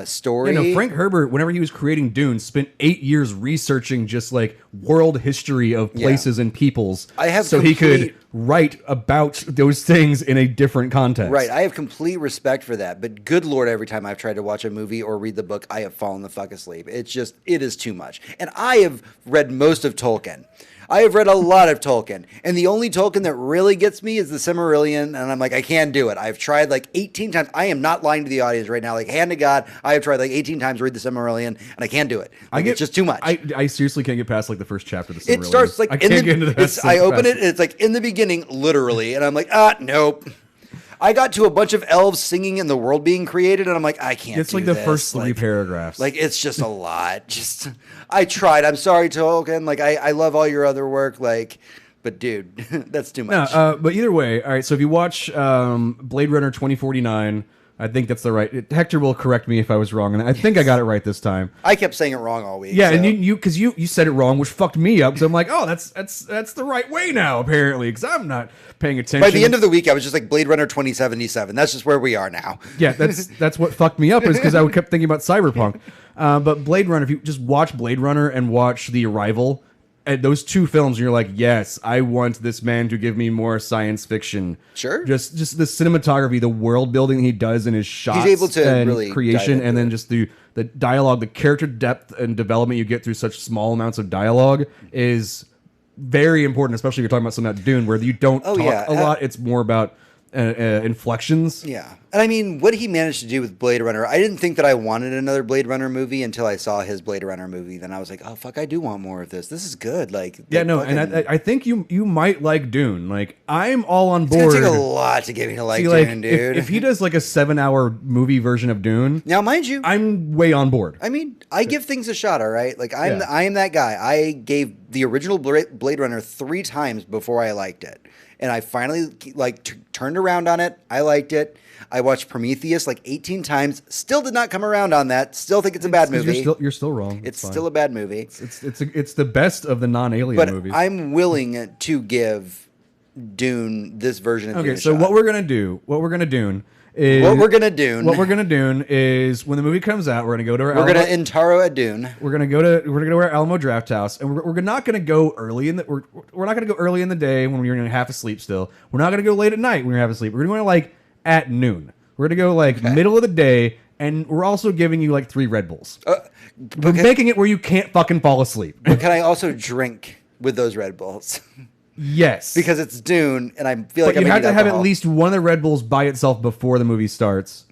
story. Frank Herbert, whenever he was creating Dune, spent 8 years researching just like world history of places and peoples. He could write about those things in a different context. Right. I have complete respect for that. But good Lord, every time I've tried to watch a movie or read the book, I have fallen the fuck asleep. It is too much. And I have read most of Tolkien. I have read a lot of Tolkien, and the only Tolkien that really gets me is the Silmarillion, and I'm like, I can't do it. I've tried like 18 times. I am not lying to the audience right now. Like, hand to God, I have tried like 18 times to read the Silmarillion, and I can't do it. It's just too much. I seriously can't get past like the first chapter of the Silmarillion. It starts like I can't get into that. I open it, and it's like in the beginning, literally, and I'm like, nope. I got to a bunch of elves singing and the world being created, and I'm like, I can't. It's like the first three paragraphs. Like, it's just a lot. I tried. I'm sorry, Tolkien. Like, I love all your other work. Like, but dude, that's too much. No, but either way, all right. So if you watch Blade Runner 2049. I think that's the right. Hector will correct me if I was wrong, and I think I got it right this time. I kept saying it wrong all week. Yeah, so. And you said it wrong, which fucked me up. So I'm like, oh, that's the right way now, apparently, because I'm not paying attention. By the end of the week, I was just like Blade Runner 2077. That's just where we are now. Yeah, that's what fucked me up is because I kept thinking about Cyberpunk. But Blade Runner, if you just watch Blade Runner and watch The Arrival. Those two films, and you're like, yes, I want this man to give me more science fiction. Sure. Just the cinematography, the world building he does in his shots, he's able to and really creation, and then just the dialogue, the character depth and development you get through such small amounts of dialogue is very important, especially if you're talking about something like Dune, where you don't talk a lot. It's more about inflections. Yeah. And I mean, what he managed to do with Blade Runner, I didn't think that I wanted another Blade Runner movie until I saw his Blade Runner movie. Then I was like, oh, fuck, I do want more of this. This is good. Like, yeah, no, fucking... and I think you might like Dune. Like, I'm all on board. It's going to take a lot to get me to like Dune, dude. If he does like a 7-hour movie version of Dune. Now, mind you, I'm way on board. I mean, I give things a shot, all right? Like, I am that guy. I gave the original Blade Runner 3 times before I liked it. And I finally turned around on it. I liked it. I watched Prometheus like 18 times. Still did not come around on that. Still think it's a bad movie. You're still wrong. It's still a bad movie. It's the best of the non-alien movies. But I'm willing to give Dune this version of Dune a so shot. what we're gonna do is when the movie comes out, we're gonna go to our We're gonna Intaro a Dune. We're gonna go to our Alamo Draft House, and we're not gonna go early in the we're not gonna go early in the day when we're half asleep still. We're not gonna go late at night when we're half asleep. We're gonna go like at noon. We're gonna go middle of the day, and we're also giving you like 3 Red Bulls. We're making it where you can't fucking fall asleep. But can I also drink with those Red Bulls? Yes, because it's Dune, and I feel like you have to have at least one of the Red Bulls by itself before the movie starts,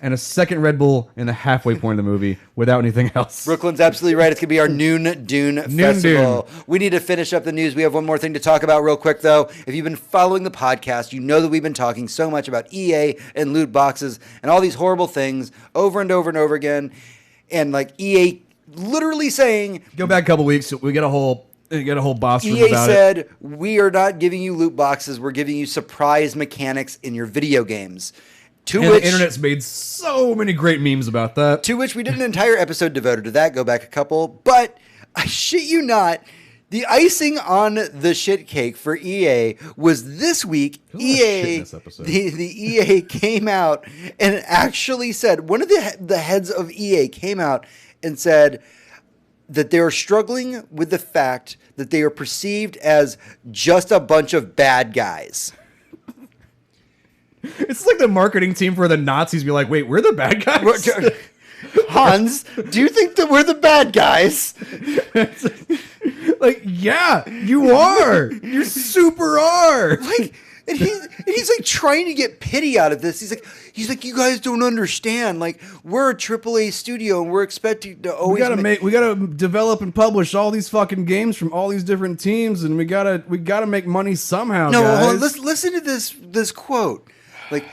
and a second Red Bull in the halfway point of the movie without anything else. Brooklyn's absolutely right. It's gonna be our Noon Dune Festival. We need to finish up the news. We have one more thing to talk about real quick, though. If you've been following the podcast, you know that we've been talking so much about EA and loot boxes and all these horrible things over and over and over again, and like EA literally saying, "Go back a couple weeks, we get a whole." Boss room EA about said, it. we are not giving you loot boxes. We're giving you surprise mechanics in your video games. The internet's made so many great memes about that. To which we did an entire episode devoted to that. Go back a couple. But I shit you not, the icing on the shit cake for EA was this week. The EA came out and actually said, one of the heads of EA came out and said that they are struggling with the fact that they are perceived as just a bunch of bad guys. It's like the marketing team for the Nazis be like, wait, we're the bad guys? Hans, do you think that we're the bad guys? Like, yeah, you are. You super are. Like, and he's like trying to get pity out of this. He's like, you guys don't understand. Like, we're a AAA studio and we're expecting to always we gotta develop and publish all these fucking games from all these different teams, and we gotta make money somehow. No, guys. hold on, listen to this quote. Like,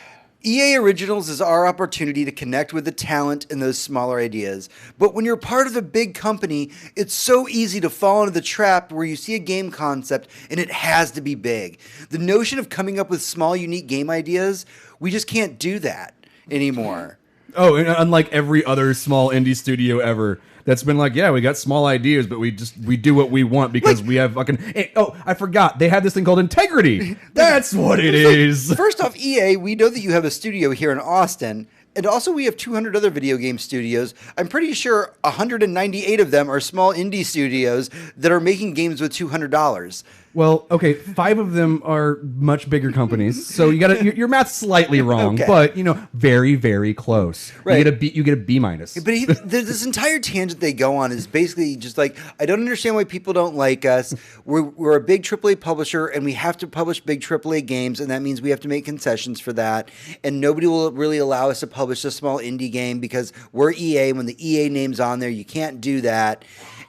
EA Originals is our opportunity to connect with the talent and those smaller ideas. But when you're part of a big company, it's so easy to fall into the trap where you see a game concept and it has to be big. The notion of coming up with small, unique game ideas, we just can't do that. anymore. Oh, and unlike every other small indie studio ever, that's been like, yeah, we got small ideas, but we do what we want because we have fucking. Oh, I forgot. They have this thing called integrity. That's what it is. First off, EA, we know that you have a studio here in Austin. And also, we have 200 other video game studios. I'm pretty sure 198 of them are small indie studios that are making games with $200. Well, okay, 5 of them are much bigger companies, so your math's slightly wrong, Okay. but very, very close. Right. You get a B minus. But this entire tangent they go on is basically just like, I don't understand why people don't like us. We're a big AAA publisher, and we have to publish big AAA games, and that means we have to make concessions for that. And nobody will really allow us to publish a small indie game because we're EA. When the EA name's on there, you can't do that.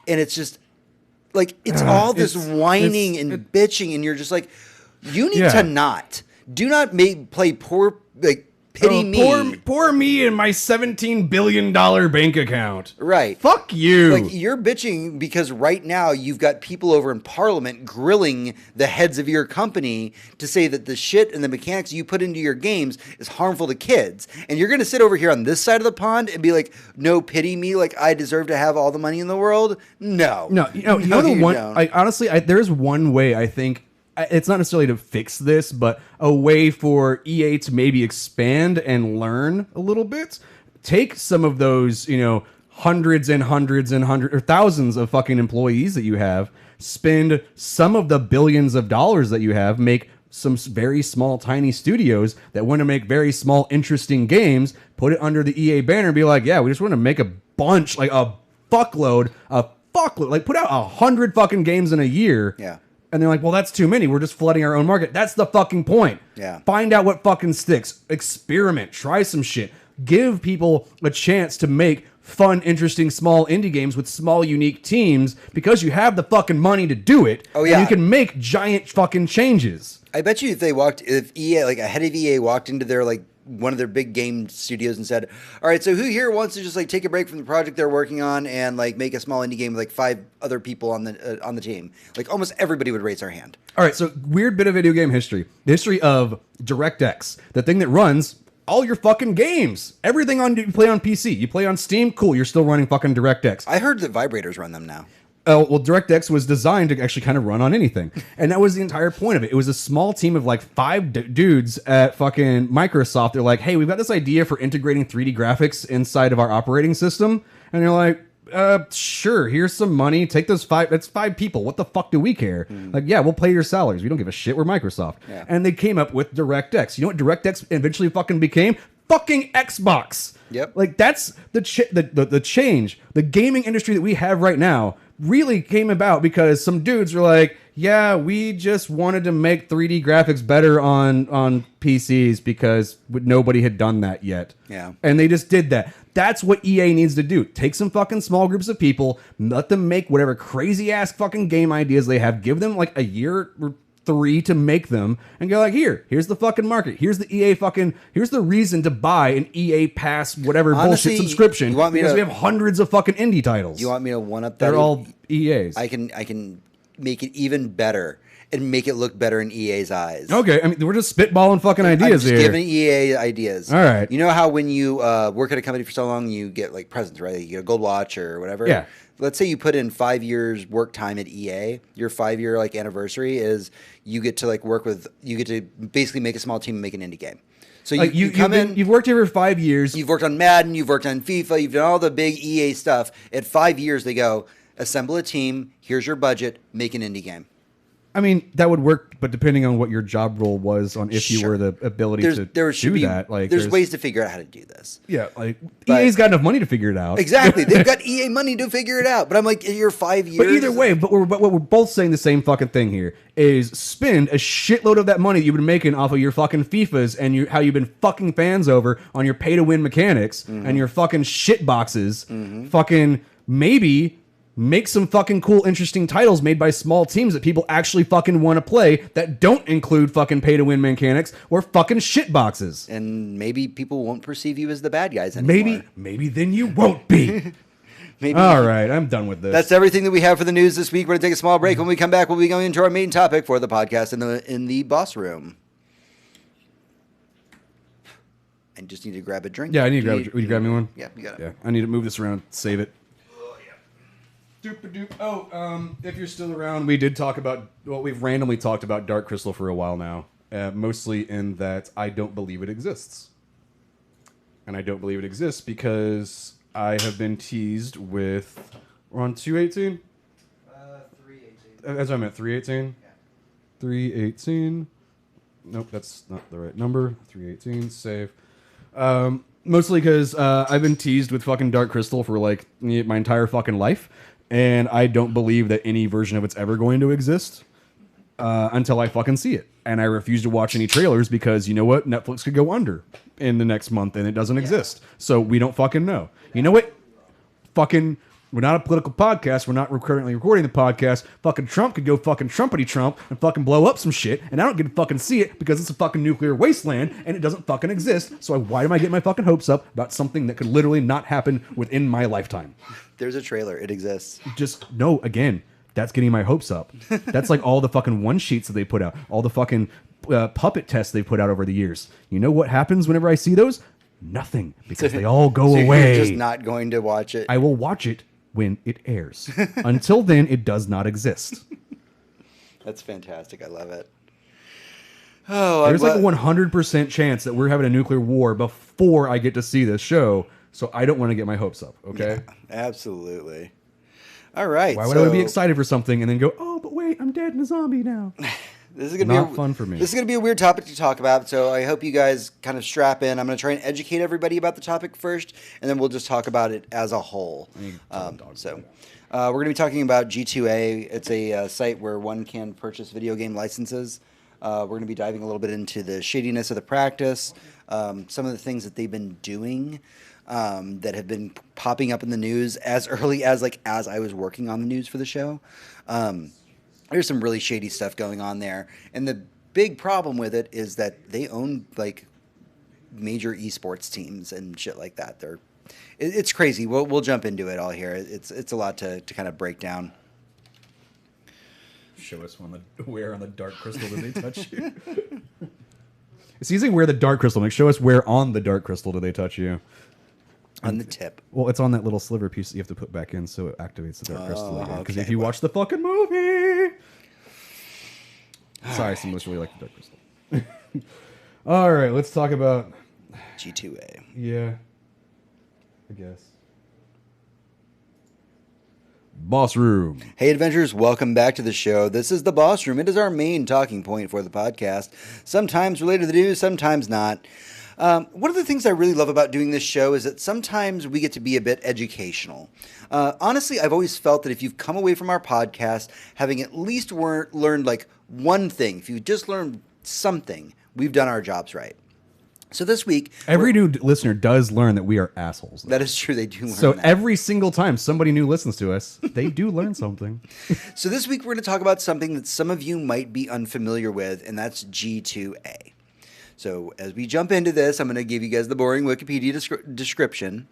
And it's just like it's all this whining and bitching, and you're just like, you need to not. Do not play poor, like, pity me. Poor me and my $17 billion bank account. Right. Fuck you. Like, you're bitching because right now you've got people over in Parliament grilling the heads of your company to say that the shit and the mechanics you put into your games is harmful to kids. And you're going to sit over here on this side of the pond and be like, no, pity me, like I deserve to have all the money in the world? No. No, there's one way I think. It's not necessarily to fix this, but a way for EA to maybe expand and learn a little bit. Take some of those, hundreds and hundreds and hundreds or thousands of fucking employees that you have, spend some of the billions of dollars that you have, make some very small, tiny studios that want to make very small, interesting games, put it under the EA banner and be like, yeah, we just want to make a bunch, like a fuckload, like put out 100 fucking games in a year. Yeah. And they're like, well, that's too many. We're just flooding our own market. That's the fucking point. Yeah. Find out what fucking sticks. Experiment. Try some shit. Give people a chance to make fun, interesting, small indie games with small, unique teams because you have the fucking money to do it. Oh, yeah. And you can make giant fucking changes. I bet you if EA, like a head of EA walked into their, like, one of their big game studios and said, all right, so who here wants to just like take a break from the project they're working on and like make a small indie game with like 5 other people on the team? Like almost everybody would raise their hand. All right, so weird bit of video game history. The history of DirectX, the thing that runs all your fucking games. Everything you play on PC. You play on Steam, cool, you're still running fucking DirectX. I heard that vibrators run them now. Well, DirectX was designed to actually kind of run on anything. And that was the entire point of it. It was a small team of like 5 dudes at fucking Microsoft. They're like, hey, we've got this idea for integrating 3D graphics inside of our operating system. And they're like, sure, here's some money. Take those 5. That's 5 people. What the fuck do we care? Like, yeah, we'll pay your salaries. We don't give a shit. We're Microsoft. Yeah. And And they came up with DirectX. You know what DirectX eventually fucking became? Fucking Xbox. Yep. Like, that's the change. The gaming industry that we have right now really came about because some dudes were like, yeah, we just wanted to make 3D graphics better on PCs because nobody had done that yet. Yeah. And they just did that. That's what EA needs to do. Take some fucking small groups of people, let them make whatever crazy ass fucking game ideas they have, give them like a year or 3 to make them, and go like, here's the fucking market. Here's the EA fucking, here's the reason to buy an EA Pass whatever Honestly, bullshit subscription you want me because to- we have hundreds of fucking indie titles. you want me to one up that? They're all EAs. I can make it even better and make it look better in EA's eyes. Okay, I mean, we're just spitballing fucking I'm ideas just here. giving EA ideas. All right. You know how when you work at a company for so long, you get like presents, right? You get a gold watch or whatever. Yeah. Let's say you put in 5 years work time at EA. Your 5-year like anniversary is you get to basically make a small team and make an indie game. So Like you come in. you've worked here for 5 years. You've worked on Madden. You've worked on FIFA. You've done all the big EA stuff. At 5 years, they go assemble a team. Here's your budget. Make an indie game. I mean, that would work, but depending on what your job role was, on if you Sure. were the ability to do that, like there's ways to figure out how to do this. Yeah, like But- EA's got enough money to figure it out. Exactly. They've got EA money to figure it out. But I'm like, you're 5 years. But either way, but we're both saying the same fucking thing here: is spend a shitload of that money you've been making off of your fucking FIFAs and how you've been fucking fans over on your pay to win mechanics and your fucking shit boxes. Fucking maybe make some fucking cool, interesting titles made by small teams that people actually fucking want to play that don't include fucking pay to win mechanics or fucking shit boxes. And maybe people won't perceive you as the bad guys anymore. Maybe then you won't be. Maybe. All right, I'm done with this. That's everything that we have for the news this week. We're going to take a small break. When we come back, we'll be going into our main topic for the podcast in the boss room. just need to grab a drink. Yeah, I need to grab. Will you grab me one? Yeah, you got it. Yeah, I need to move this around, save it. Doop-a-doop. Oh, if you're still around, we did talk about. Well, we've randomly talked about Dark Crystal for a while now. Mostly in that I don't believe it exists, and I don't believe it exists because I have been teased with. We're on 218. 318. As I meant 318. Yeah. 318. Nope, that's not the right number. 318. Save. Mostly because I've been teased with fucking Dark Crystal for like my entire fucking life, and I don't believe that any version of it's ever going to exist until I fucking see it. And I refuse to watch any trailers because you know what? Netflix could go under in the next month, and it doesn't exist. So we don't fucking know. You know what? Fucking. We're not a political podcast. We're not currently recording the podcast. Fucking Trump could go fucking Trumpity Trump and fucking blow up some shit, and I don't get to fucking see it because it's a fucking nuclear wasteland and it doesn't fucking exist. So why am I getting my fucking hopes up about something that could literally not happen within my lifetime? There's a trailer. It exists. Just no. Again, that's getting my hopes up. That's like all the fucking one sheets that they put out, all the fucking puppet tests they put out over the years. You know what happens whenever I see those? Nothing, because they all go away. You're just not going to watch it. I will watch it when it airs. Until then, it does not exist. That's fantastic. I love it. Oh, there's like a 100% chance that we're having a nuclear war before I get to see this show, so I don't want to get my hopes up, okay? Yeah, absolutely. All right. Why would I be excited for something and then go, oh, but wait, I'm dead and a zombie now? This is gonna be fun for me. This is going to be a weird topic to talk about, so I hope you guys kind of strap in. I'm going to try and educate everybody about the topic first, and then we'll just talk about it as a whole. We're going to be talking about G2A. It's a site where one can purchase video game licenses. We're going to be diving a little bit into the shadiness of the practice, some of the things that they've been doing that have been popping up in the news as early as as I was working on the news for the show. There's some really shady stuff going on there. And the big problem with it is that they own like major esports teams and shit like that. It's crazy. We'll jump into it all here. It's a lot to kind of break down. Show us where on the Dark Crystal did they touch you? It's easy where the Dark Crystal. Show us where on the Dark Crystal do they touch you. On the tip. Well, it's on that little sliver piece that you have to put back in so it activates the Dark Crystal again. Because if you watch the fucking movie... Sorry, some of us really like the Dark Crystal. All right, let's talk about... G2A. Yeah. I guess. Boss Room. Hey, adventurers, welcome back to the show. This is the Boss Room. It is our main talking point for the podcast. Sometimes related to the news, sometimes not. One of the things I really love about doing this show is that sometimes we get to be a bit educational. Honestly, I've always felt that if you've come away from our podcast having at least learned like one thing, if you just learned something, we've done our jobs right. So this week... Every new listener does learn that we are assholes. That is true. They do learn So that. Every single time somebody new listens to us, they do learn something. So this week we're going to talk about something that some of you might be unfamiliar with, and that's G2A. So as we jump into this, I'm going to give you guys the boring Wikipedia description.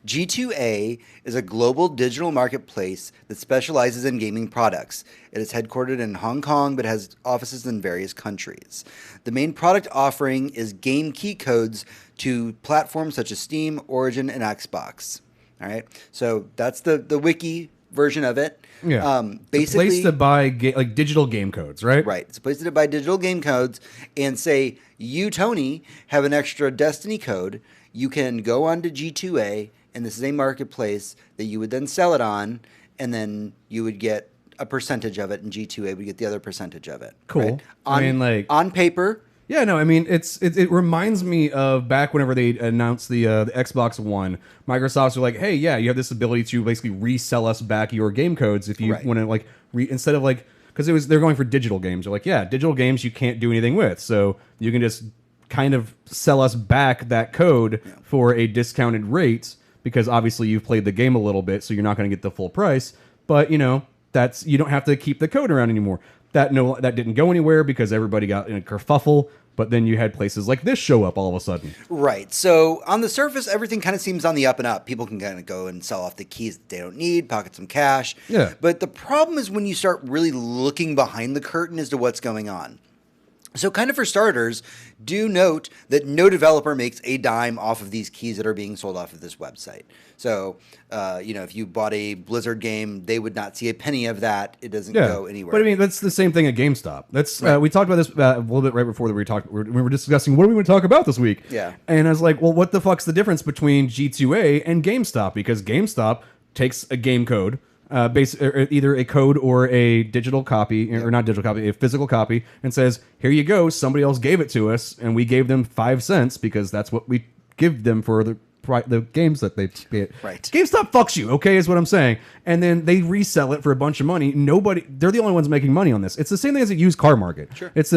G2A is a global digital marketplace that specializes in gaming products. It is headquartered in Hong Kong, but has offices in various countries. The main product offering is game key codes to platforms such as Steam, Origin, and Xbox. All right, so that's the wiki version of it. Yeah, basically, it's a place to buy digital game codes, right? Right. It's a place to buy digital game codes, and say you, Tony, have an extra Destiny code. You can go onto G2A, and this is a marketplace that you would then sell it on, and then you would get a percentage of it, and G2A would get the other percentage of it. Cool. Right? On paper. Yeah, no, I mean, it reminds me of back whenever they announced the Xbox One. Microsoft's were like, hey, yeah, you have this ability to basically resell us back your game codes if you want to, instead of, because they're going for digital games. They're like, yeah, digital games you can't do anything with, so you can just kind of sell us back that code for a discounted rate, because obviously you've played the game a little bit, so you're not going to get the full price, but, you don't have to keep the code around anymore. That didn't go anywhere because everybody got in a kerfuffle, but then you had places like this show up all of a sudden. Right. So on the surface, everything kind of seems on the up and up. People can kind of go and sell off the keys that they don't need, pocket some cash. Yeah. But the problem is when you start really looking behind the curtain as to what's going on. So kind of for starters, do note that no developer makes a dime off of these keys that are being sold off of this website. So, if you bought a Blizzard game, they would not see a penny of that. It doesn't go anywhere. But I mean, that's the same thing at GameStop. That's we talked about this a little bit right before that we were discussing what do we want to talk about this week. Yeah. And I was like, well, what the fuck's the difference between G2A and GameStop? Because GameStop takes a game code, either a code or a digital copy, or not digital copy, a physical copy, and says, here you go, somebody else gave it to us, and we gave them 5 cents because that's what we give them for the games that they get. Right. GameStop fucks you, okay, is what I'm saying. And then they resell it for a bunch of money. They're the only ones making money on this. It's the same thing as a used car market. Sure. That's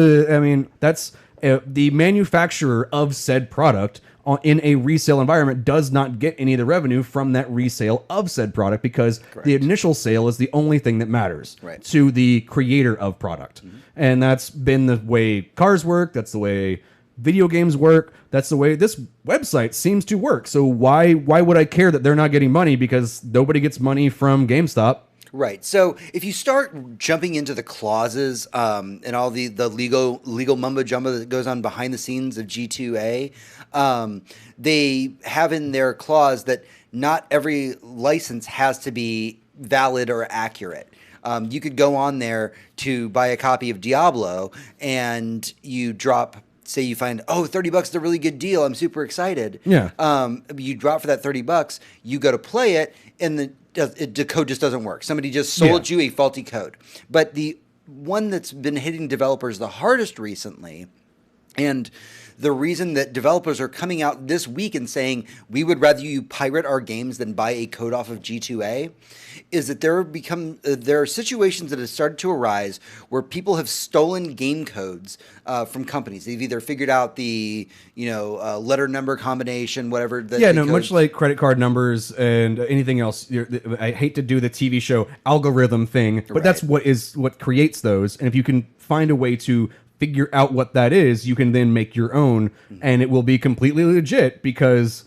the manufacturer of said product in a resale environment does not get any of the revenue from that resale of said product because the initial sale is the only thing that matters to the creator of product. Mm-hmm. And that's been the way cars work. That's the way video games work. That's the way this website seems to work. So why would I care that they're not getting money because nobody gets money from GameStop? Right. So if you start jumping into the clauses and all the legal mumbo jumbo that goes on behind the scenes of G2A, they have in their clause that not every license has to be valid or accurate. You could go on there to buy a copy of Diablo and you drop, say you find, $30 is a really good deal. I'm super excited. Yeah. You drop for that $30, you go to play it, and the code just doesn't work. Somebody just sold you a faulty code. But the one that's been hitting developers the hardest recently, and the reason that developers are coming out this week and saying we would rather you pirate our games than buy a code off of G2A, is that there are situations that have started to arise where people have stolen game codes from companies. They've either figured out the letter number combination, whatever. Much like credit card numbers and anything else. I hate to do the TV show algorithm thing, but that's what creates those. And if you can find a way to figure out what that is, you can then make your own, and it will be completely legit because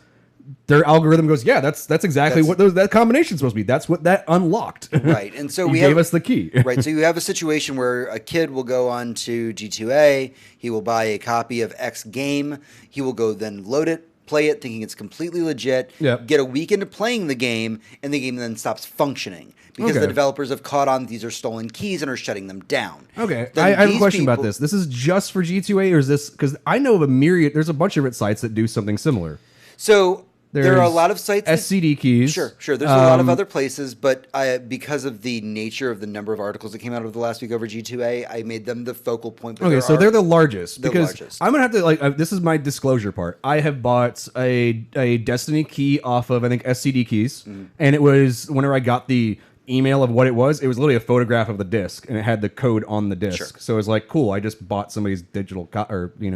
their algorithm goes, that's exactly what that combination is supposed to be. That's what that unlocked. Right. And so we gave us the key. Right. So you have a situation where a kid will go on to G2A, he will buy a copy of X game, he will go then load it, play it, thinking it's completely legit, get a week into playing the game, and the game then stops functioning. Because the developers have caught on these are stolen keys and are shutting them down. Okay, I have a question about this. This is just for G2A, or is this... Because I know of a myriad... There's a bunch of sites that do something similar. So there are a lot of sites... SCD keys. Sure. There's a lot of other places, but because of the nature of the number of articles that came out over the last week over G2A, I made them the focal point. Okay, so they're the largest. I'm going to have to... this is my disclosure part. I have bought a Destiny key off of, I think, SCD keys. Mm-hmm. And it was... Whenever I got the email of what it was literally a photograph of the disc, and it had the code on the disc. Sure. So it was like, cool, I just bought somebody's digital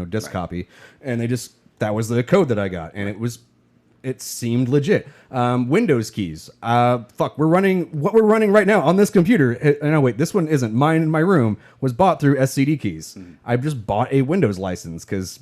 disc copy, and that was the code that I got, and it seemed legit. Windows keys. We're running what we're running right now on this computer. No, wait, this one isn't. Mine in my room was bought through SCD keys. Mm-hmm. I just bought a Windows license because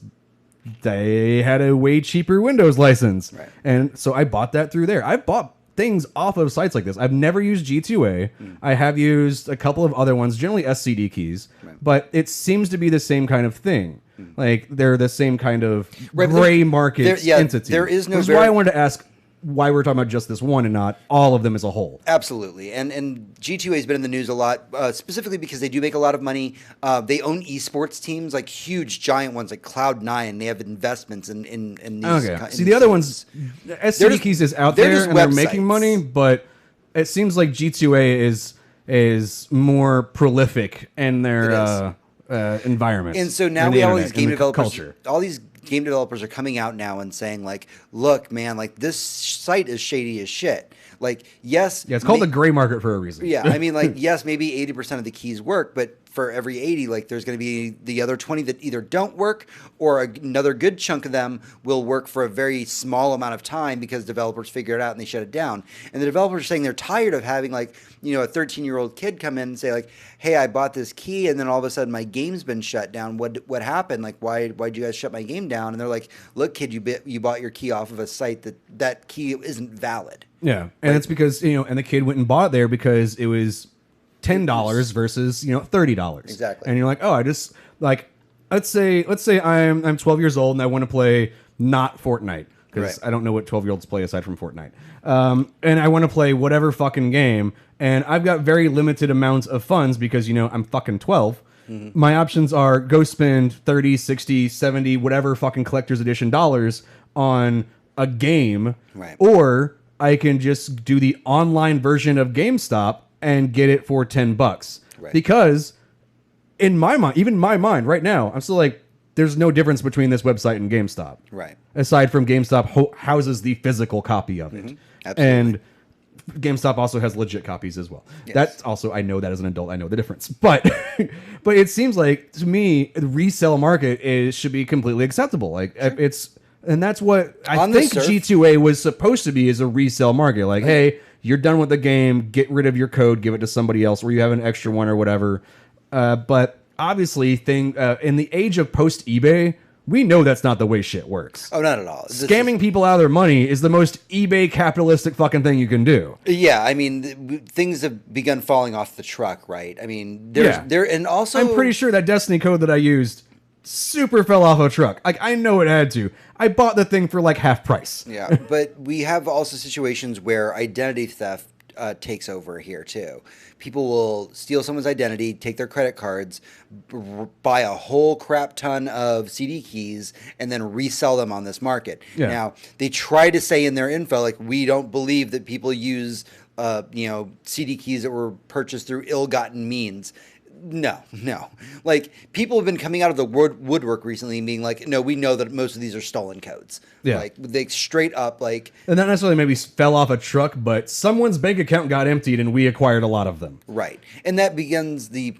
they had a way cheaper Windows license. Right. And so I bought that through there. I've bought things off of sites like this. I've never used G2A. I have used a couple of other ones, generally SCD keys, but it seems to be the same kind of thing. Like they're the same kind of gray market entity. There is no. Which is why I wanted to ask why we're talking about just this one and not all of them as a whole. Absolutely. And G2A has been in the news a lot, specifically because they do make a lot of money. They own esports teams, like huge, giant ones like Cloud9. They have investments in these. Okay. See, the other ones, SCD Keys is out there and they're making money, but it seems like G2A is more prolific in their environment. And so now we have all these game developers. All these game developers are coming out now and saying, like, look, man, like this site is shady as shit. Like, yes. Yeah, it's called the gray market for a reason. Yeah, I mean, like, yes, maybe 80% of the keys work, but for every 80, like, there's going to be the other 20 that either don't work or another good chunk of them will work for a very small amount of time because developers figure it out and they shut it down. And the developers are saying they're tired of having, like, a 13-year-old kid come in and say, like, hey, I bought this key and then all of a sudden my game's been shut down. What happened? Like, why'd you guys shut my game down? And they're like, look, kid, you bought your key off of a site that key isn't valid. Yeah, and it's because, and the kid went and bought it there because it was $10 versus, $30. Exactly. And you're like, oh, let's say I'm 12 years old and I want to play not Fortnite because Right. I don't know what 12-year-olds play aside from Fortnite. And I want to play whatever fucking game, and I've got very limited amounts of funds because I'm fucking 12. My options are go spend 30, 60, 70, whatever fucking collector's edition dollars on a game, Right. or I can just do the online version of GameStop and get it for $10. Right. Because in my mind, even my mind right now, I'm still like, there's no difference between this website and GameStop. Right. Aside from GameStop houses the physical copy of it. Absolutely. And GameStop also has legit copies as well. Yes. That's also, I know that as an adult, I know the difference. But but it seems like, to me, the resale market should be completely acceptable. Like, and that's what I think G2A was supposed to be, is a resale market. Like, hey, you're done with the game, get rid of your code, give it to somebody else, or you have an extra one or whatever. But obviously, in the age of post eBay, we know that's not the way shit works. Oh, not at all. Scamming people out of their money is the most eBay capitalistic fucking thing you can do. Yeah, I mean, things have begun falling off the truck, right? I mean, and also, I'm pretty sure that Destiny code that I used super fell off a truck. Like, I know it had to. I bought the thing for like half price. Yeah, but we have also situations where identity theft takes over here too. People will steal someone's identity, take their credit cards, buy a whole crap ton of CD keys, and then resell them on this market. Yeah. Now, they try to say in their info, like, we don't believe that people use CD keys that were purchased through ill-gotten means. No. Like, people have been coming out of the woodwork recently and being like, no, we know that most of these are stolen codes. Yeah. Like, they straight up, like... And not necessarily maybe fell off a truck, but someone's bank account got emptied and we acquired a lot of them. Right. And that begins the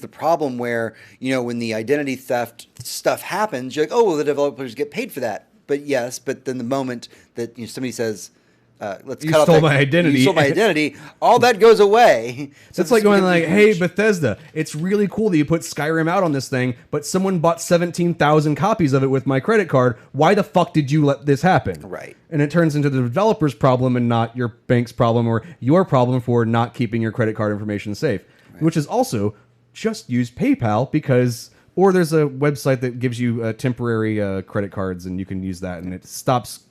problem where, when the identity theft stuff happens, you're like, oh, well, the developers get paid for that. But yes, but then the moment that somebody says... You stole my identity. You stole my identity. All that goes away. So it's like going like, hey, Bethesda, it's really cool that you put Skyrim out on this thing, but someone bought 17,000 copies of it with my credit card. Why the fuck did you let this happen? Right. And it turns into the developer's problem and not your bank's problem or your problem for not keeping your credit card information safe, which is also just use PayPal because... Or there's a website that gives you temporary credit cards and you can use that and it stops...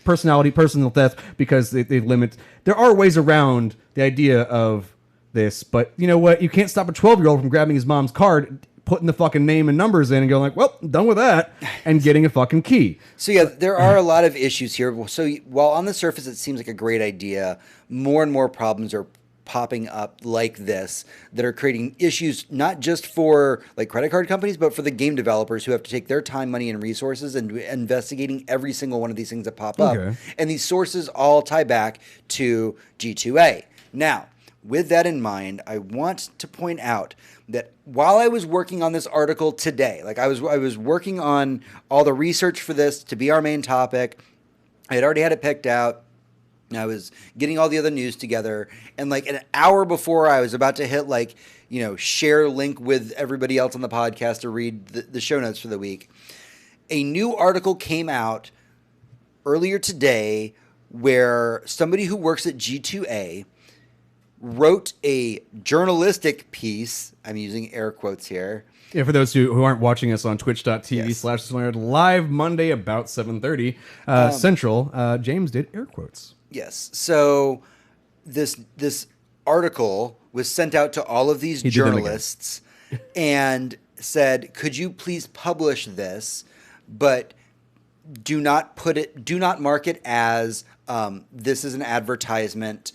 personal theft because they limit. There are ways around the idea of this, but you know what? You can't stop a 12-year-old from grabbing his mom's card, putting the fucking name and numbers in, and going like, "Well, done with that," and getting a fucking key. So yeah, there are a lot of issues here. So while on the surface it seems like a great idea, more and more problems are popping up like this that are creating issues not just for like credit card companies, but for the game developers who have to take their time, money, and resources and investigating every single one of these things that pop up. And these sources all tie back to G2A. Now, with that in mind, I want to point out that while I was working on this article today, like I was working on all the research for this to be our main topic, I had already had it picked out. I was getting all the other news together, and like an hour before I was about to hit share link with everybody else on the podcast to read the show notes for the week, a new article came out earlier today where somebody who works at G2A wrote a journalistic piece. I'm using air quotes here. Yeah, for those who aren't watching us on twitch.tv/SlayerNerd live Monday about 7:30 Central, James did air quotes. Yes. So this article was sent out to all of these journalists and said, could you please publish this, but do not mark it as this is an advertisement.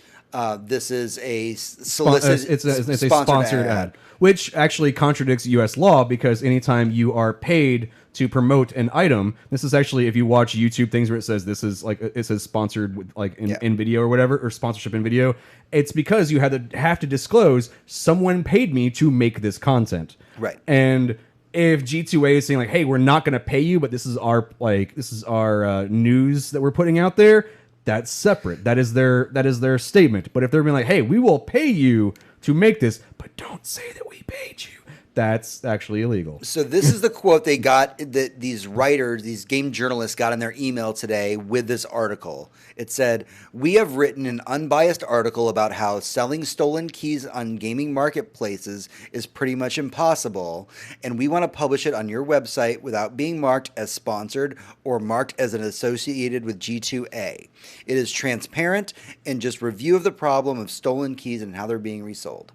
This is a solicited. It's a sponsored ad, which actually contradicts U.S. law because anytime you are paid to promote an item, this is actually, if you watch YouTube things where it says this is like it says sponsored with like in video or whatever, or sponsorship in video, it's because you have to disclose someone paid me to make this content, right? And if G2A is saying like, hey, we're not going to pay you, but this is our news that we're putting out there. That's separate. That is their statement. But if they're being like, hey, we will pay you to make this, but don't say that we paid you, that's actually illegal. So this is the quote they got that these writers, these game journalists got in their email today with this article. It said, "We have written an unbiased article about how selling stolen keys on gaming marketplaces is pretty much impossible, and we want to publish it on your website without being marked as sponsored or marked as an associated with G2A. It is transparent and just review of the problem of stolen keys and how they're being resold."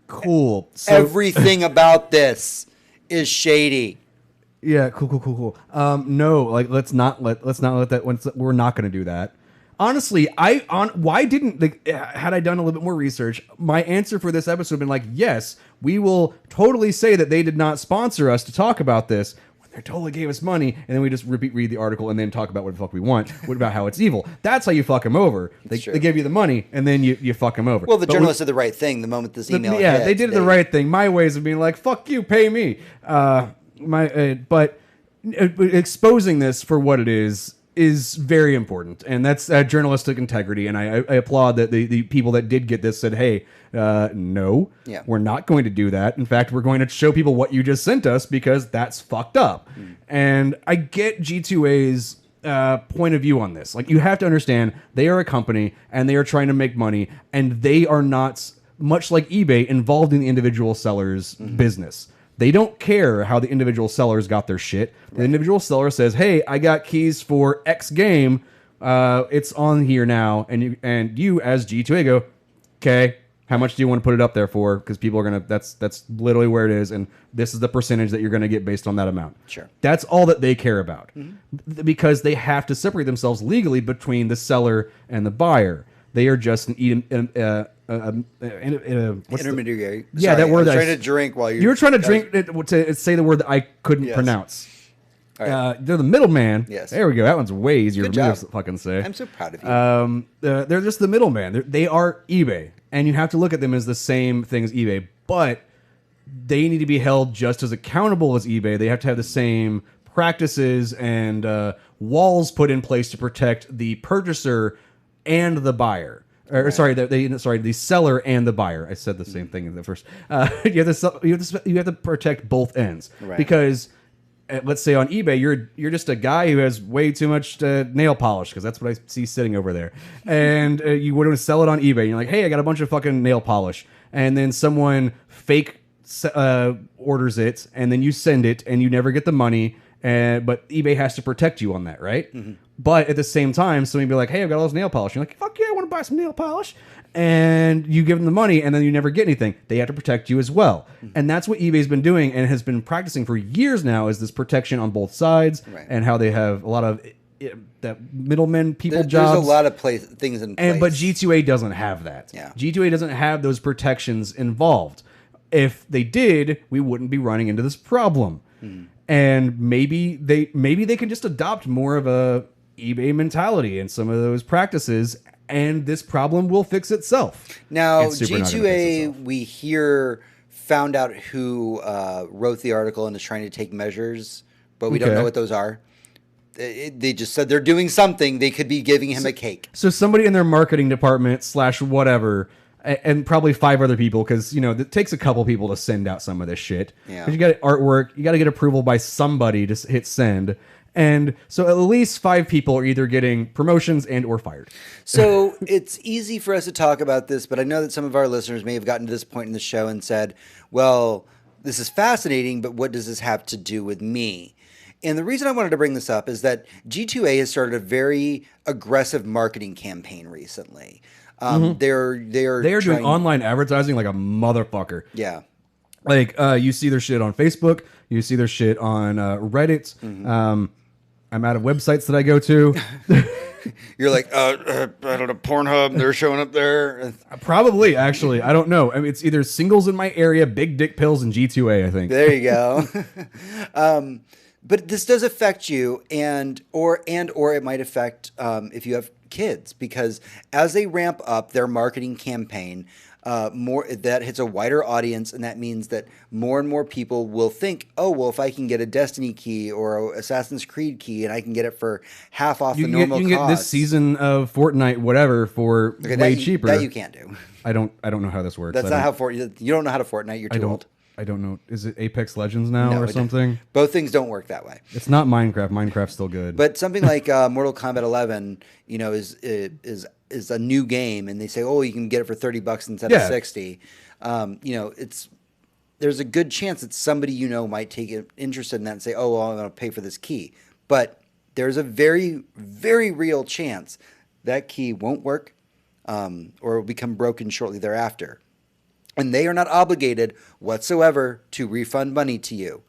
Cool. So, Everything about this is shady. yeah, cool. No, like let's not let that. We're not going to do that. Honestly, why didn't had I done a little bit more research, my answer for this episode would have been like, yes, we will totally say that they did not sponsor us to talk about this. They totally gave us money, and then we just read the article and then talk about what the fuck we want. What about how it's evil? That's how you fuck them over. They give you the money, and then you fuck them over. Well, the journalists did the right thing the moment this email hit. They did the right thing. My ways of being like, fuck you, pay me. But exposing this for what it is very important, and that's journalistic integrity. And I applaud that the people that did get this said, "Hey, no, we're not going to do that. In fact, we're going to show people what you just sent us because that's fucked up." And I get G2A's point of view on this. Like, you have to understand, they are a company and they are trying to make money, and they are not, much like eBay, involved in the individual seller's business. They don't care how the individual sellers got their shit. The individual seller says, "Hey, I got keys for X game. It's on here now." And you as G2A go, "Okay, how much do you want to put it up there for? Because people are gonna. That's literally where it is, and this is the percentage that you're gonna get based on that amount." Sure. That's all that they care about, because they have to separate themselves legally between the seller and the buyer. They are just intermediary. Yeah, that word. I was trying to drink while you were trying to drink to say the word that I couldn't pronounce. Right. They're the middleman. Yes. There we go. That one's way easier for me to fucking say. I'm so proud of you. They're just the middleman. They are eBay, and you have to look at them as the same thing as eBay, but they need to be held just as accountable as eBay. They have to have the same practices and walls put in place to protect the purchaser and the buyer. Or, sorry, the seller and the buyer. I said the same thing in the first. You have to protect both ends, because let's say on eBay you're just a guy who has way too much nail polish, because that's what I see sitting over there, and you want to sell it on eBay. And you're like, "Hey, I got a bunch of fucking nail polish," and then someone fake orders it, and then you send it, and you never get the money. But eBay has to protect you on that, right? But at the same time, somebody be like, "Hey, I've got all this nail polish." You're like, "Fuck yeah, I want to buy some nail polish." And you give them the money, and then you never get anything. They have to protect you as well. And that's what eBay's been doing and has been practicing for years now, is this protection on both sides, and how they have a lot of that middlemen jobs. There's a lot of things in place. But G2A doesn't have that. Yeah. G2A doesn't have those protections involved. If they did, we wouldn't be running into this problem. And maybe they can just adopt more of a eBay mentality and some of those practices, and this problem will fix itself. Now, G2A, we hear, found out who wrote the article and is trying to take measures, but we don't know what those are. They just said they're doing something. They could be giving him a cake. So somebody in their marketing department / whatever, and probably 5 other people, because it takes a couple people to send out some of this shit. Because you got artwork, you got to get approval by somebody to hit send, and so at least 5 people are either getting promotions and or fired. So it's easy for us to talk about this, but I know that some of our listeners may have gotten to this point in the show and said, "Well, this is fascinating, but what does this have to do with me?" And the reason I wanted to bring this up is that G2A has started a very aggressive marketing campaign recently. They are doing online advertising like a motherfucker. Yeah. Like you see their shit on Facebook, you see their shit on Reddit. I'm out of websites that I go to. You're like, I don't know, Pornhub, they're showing up there. Probably, actually. I don't know. I mean, it's either singles in my area, big dick pills, and G2A, I think. There you go. But this does affect you, or it might affect if you have kids, because as they ramp up their marketing campaign, that hits a wider audience, and that means that more and more people will think, "Oh, well, if I can get a Destiny key or a Assassin's Creed key, and I can get it for half off the normal cost, you can get this season of Fortnite, whatever, for way cheaper." That you can't do. I don't know how this works. That's not how Fortnite. You don't know how to Fortnite. You're too old. I don't know. Is it Apex Legends now No, or something? Both things don't work that way. It's not Minecraft. Minecraft's still good. But something like Mortal Kombat 11, is a new game, and they say, oh, you can get it for $30 instead of 60. There's a good chance that somebody might take it interested in that and say, oh, well, I'm going to pay for this key. But there's a very, very real chance that key won't work or will become broken shortly thereafter. And they are not obligated whatsoever to refund money to you.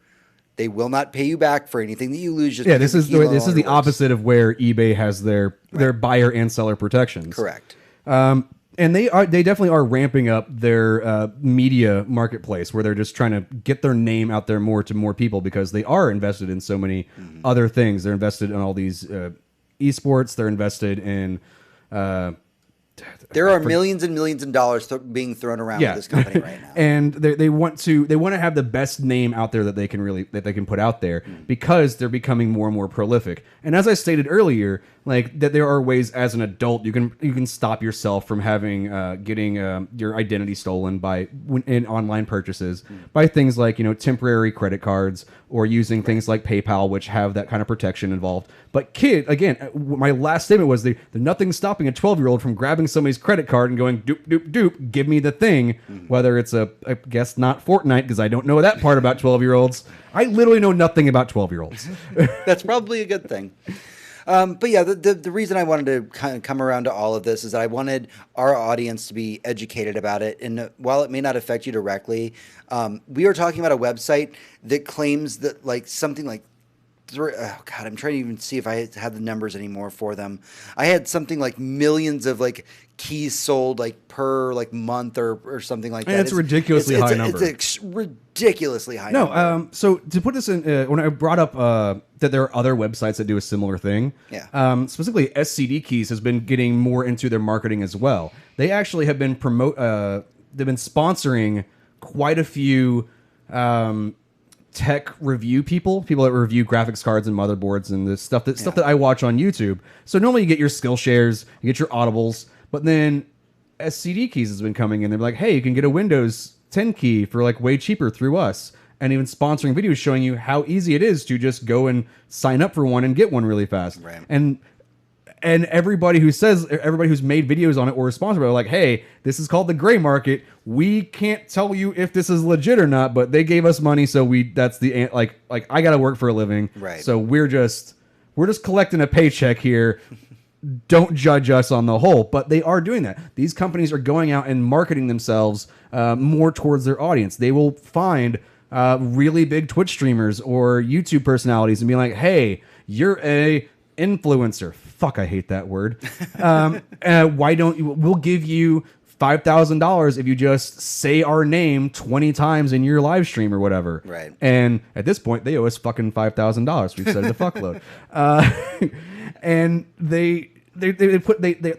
They will not pay you back for anything that you lose. This is the opposite of where eBay has their buyer and seller protections. Correct. And they definitely are ramping up their media marketplace where they're just trying to get their name out there more to more people because they are invested in so many other things. They're invested in all these esports. They're invested in. There are millions and millions of dollars being thrown around with this company right now, and they want to have the best name out there that they can put out there because they're becoming more and more prolific. And as I stated earlier, like that there are ways as an adult you can stop yourself from having getting your identity stolen in online purchases by things like temporary credit cards or using things like PayPal, which have that kind of protection involved. But my last statement was there's nothing stopping a 12-year-old from grabbing somebody's credit card and going doop doop doop, give me the thing. Whether it's I guess not Fortnite, because I don't know that part about 12-year-olds. I literally know nothing about 12-year-olds. That's probably a good thing. But yeah, the reason I wanted to kind of come around to all of this is that I wanted our audience to be educated about it. And while it may not affect you directly, we are talking about a website that claims that I'm trying to even see if I had the numbers anymore for them. I had something like millions of keys sold per month or something like that. And it's a ridiculously high number. It's ridiculously high number. No, so to put this in, when I brought up that there are other websites that do a similar thing, specifically SCD Keys has been getting more into their marketing as well. They actually have been they've been sponsoring quite a few tech review people that review graphics cards and motherboards and the stuff that I watch on YouTube. So normally you get your Skillshares, you get your Audibles, but then SCD Keys has been coming in. They're like, hey, you can get a Windows 10 key for way cheaper through us. And even sponsoring videos showing you how easy it is to just go and sign up for one and get one really fast. Right. And everybody who's made videos on it or is sponsored by it, like, hey, this is called the gray market. We can't tell you if this is legit or not, but they gave us money, so that's the I got to work for a living. Right. So we're just collecting a paycheck here. Don't judge us on the whole, but they are doing that. These companies are going out and marketing themselves more towards their audience. They will find really big Twitch streamers or YouTube personalities and be like, hey, you're a influencer. Fuck, I hate that word. Why don't you? We'll give you $5,000 if you just say our name 20 times in your live stream or whatever. Right. And at this point, they owe us fucking $5,000. We've said it a fuckload. And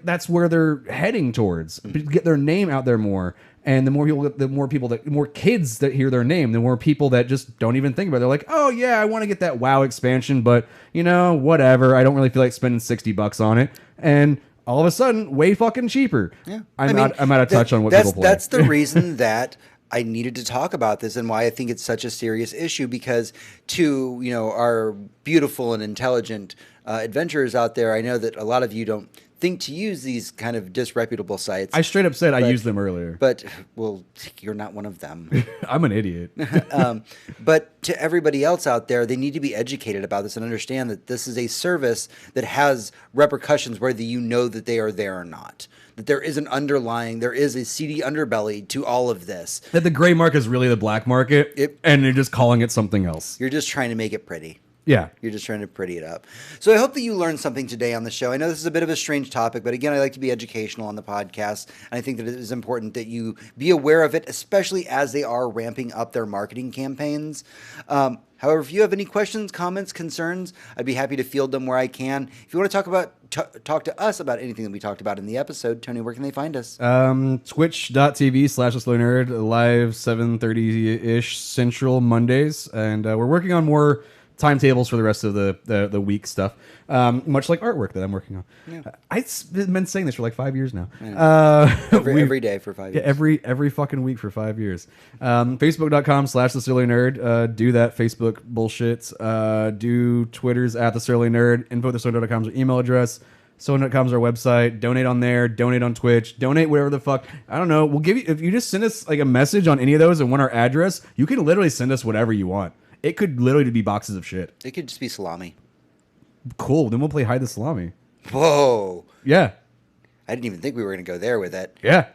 that's where they're heading towards. Get their name out there more. And the more kids that hear their name, the more people that just don't even think about it. They're like, oh yeah, I want to get that WoW expansion, but whatever. I don't really feel like spending $60 on it. And all of a sudden, way fucking cheaper. Yeah. I'm out of touch on what people play. That's the reason that I needed to talk about this and why I think it's such a serious issue, because to our beautiful and intelligent adventurers out there, I know that a lot of you don't think to use these kind of disreputable sites. I straight up said I used them earlier. But, well, you're not one of them. I'm an idiot. But to everybody else out there, they need to be educated about this and understand that this is a service that has repercussions whether you know that they are there or not. That there is there is a seedy underbelly to all of this. That the gray market is really the black market, and you're just calling it something else. You're just trying to make it pretty. Yeah. You're just trying to pretty it up. So I hope that you learned something today on the show. I know this is a bit of a strange topic, but again, I like to be educational on the podcast. And I think that it is important that you be aware of it, especially as they are ramping up their marketing campaigns. However, if you have any questions, comments, concerns, I'd be happy to field them where I can. If you want to talk to us about anything that we talked about in the episode, Tony, where can they find us? Twitch.tv/TheSlowNerd, live 7:30-ish Central Mondays. And we're working on more timetables for the rest of the week stuff. Much like artwork that I'm working on. Yeah. I've been saying this for like 5 years now. Every day for 5 years. Yeah, every fucking week for 5 years. Facebook.com/TheSurlyNerd. Do that Facebook bullshit. Do Twitter's @TheSurlyNerd. Info@thesurly.com is our email address. Surly.com is our website. Donate on there. Donate on Twitch. Donate whatever the fuck. I don't know. We'll give you, if you just send us like a message on any of those and want our address, you can literally send us whatever you want. It could literally be boxes of shit. It could just be salami. Cool. Then we'll play Hide the Salami. Whoa. Yeah. I didn't even think we were going to go there with it. Yeah.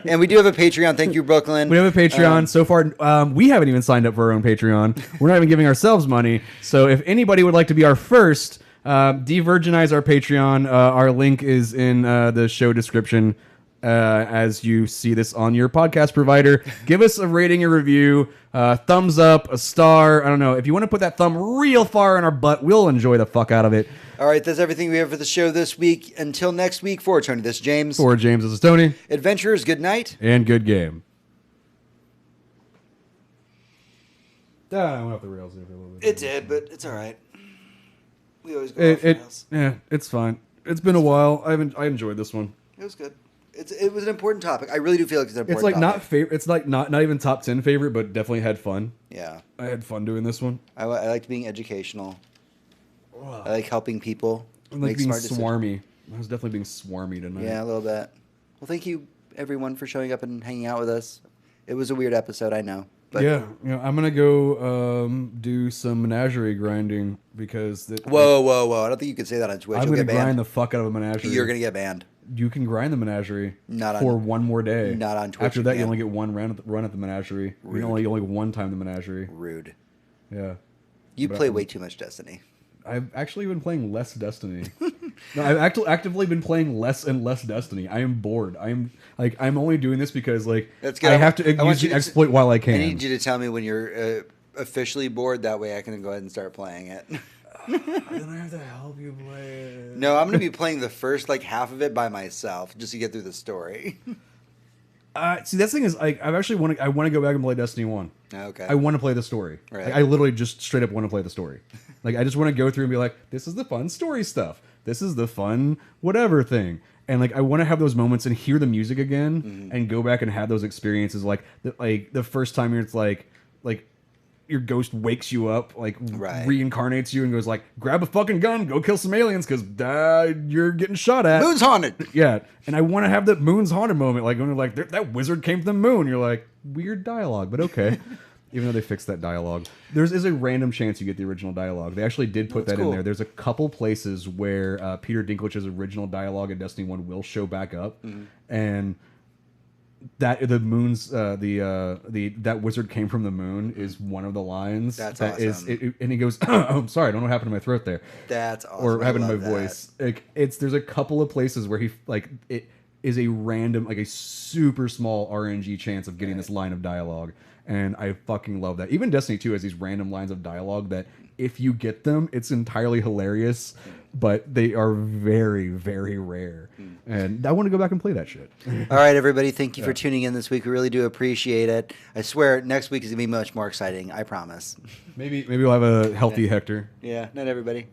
And we do have a Patreon. Thank you, Brooklyn. We have a Patreon. So far, we haven't even signed up for our own Patreon. We're not even giving ourselves money. So if anybody would like to be our first, de-virginize our Patreon, our link is in the show description as you see this on your podcast provider. Give us a rating, a review, thumbs up, a star. I don't know. If you want to put that thumb real far in our butt, we'll enjoy the fuck out of it. All right, that's everything we have for the show this week. Until next week, for Tony, this is James. For James, this is Tony. Adventurers, good night. And good game. I went off the rails there for a little bit. It did, but it's all right. We always go off the rails. Yeah, it's fine. It's been a while. I enjoyed this one. It was good. It was an important topic. I really do feel like it's an important topic. topic. Not favorite. It's like not even top 10 favorite, but definitely had fun. Yeah, I had fun doing this one. I liked being educational. I like helping people make being swarmy. I was definitely being swarmy tonight. Yeah, a little bit. Well, thank you everyone for showing up and hanging out with us. It was a weird episode, I know. But yeah, I'm gonna go do some menagerie grinding because. Whoa! I don't think you can say that on Twitch. I'm gonna grind the fuck out of a menagerie. You're gonna get banned. You can grind the menagerie not for one more day. Not on Twitch. After that, you only get one run at the menagerie. Rude. You only one time the menagerie. Rude. Yeah. You play way too much Destiny. I've actually been playing less Destiny. No, I've actively been playing less and less Destiny. I am bored. I'm only doing this because I have to use the exploit while I can. I need you to tell me when you're officially bored. That way I can go ahead and start playing it. Then I have to help you play it. No, I'm going to be playing the first half of it by myself just to get through the story. See, that's the thing is, I want to go back and play Destiny 1. Okay. I want to play the story. Right. I literally just straight up want to play the story. I just want to go through and be like, this is the fun story stuff. This is the fun whatever thing. And I want to have those moments and hear the music again and go back and have those experiences. The first time it's like your ghost wakes you up, reincarnates you and goes grab a fucking gun, go kill some aliens because you're getting shot at. Moon's haunted. Yeah, and I want to have that moon's haunted moment, when that wizard came from the moon. You're like, weird dialogue, but okay. Even though they fixed that dialogue, there is a random chance you get the original dialogue. They actually did put that in there. There's a couple places where Peter Dinklage's original dialogue in Destiny 1 will show back up, and that the moon's that wizard came from the moon is one of the lines. That's awesome. And he goes, oh, I'm sorry, I don't know what happened to my throat there. That's awesome. Or happened to my voice. There's a couple of places where it is a random, a super small RNG chance of getting this line of dialogue. And I fucking love that. Even Destiny 2 has these random lines of dialogue that if you get them, it's entirely hilarious, but they are very, very rare. And I want to go back and play that shit. All right, everybody. Thank you for tuning in this week. We really do appreciate it. I swear next week is going to be much more exciting. I promise. Maybe we'll have a healthy Hector. Yeah. Night, everybody.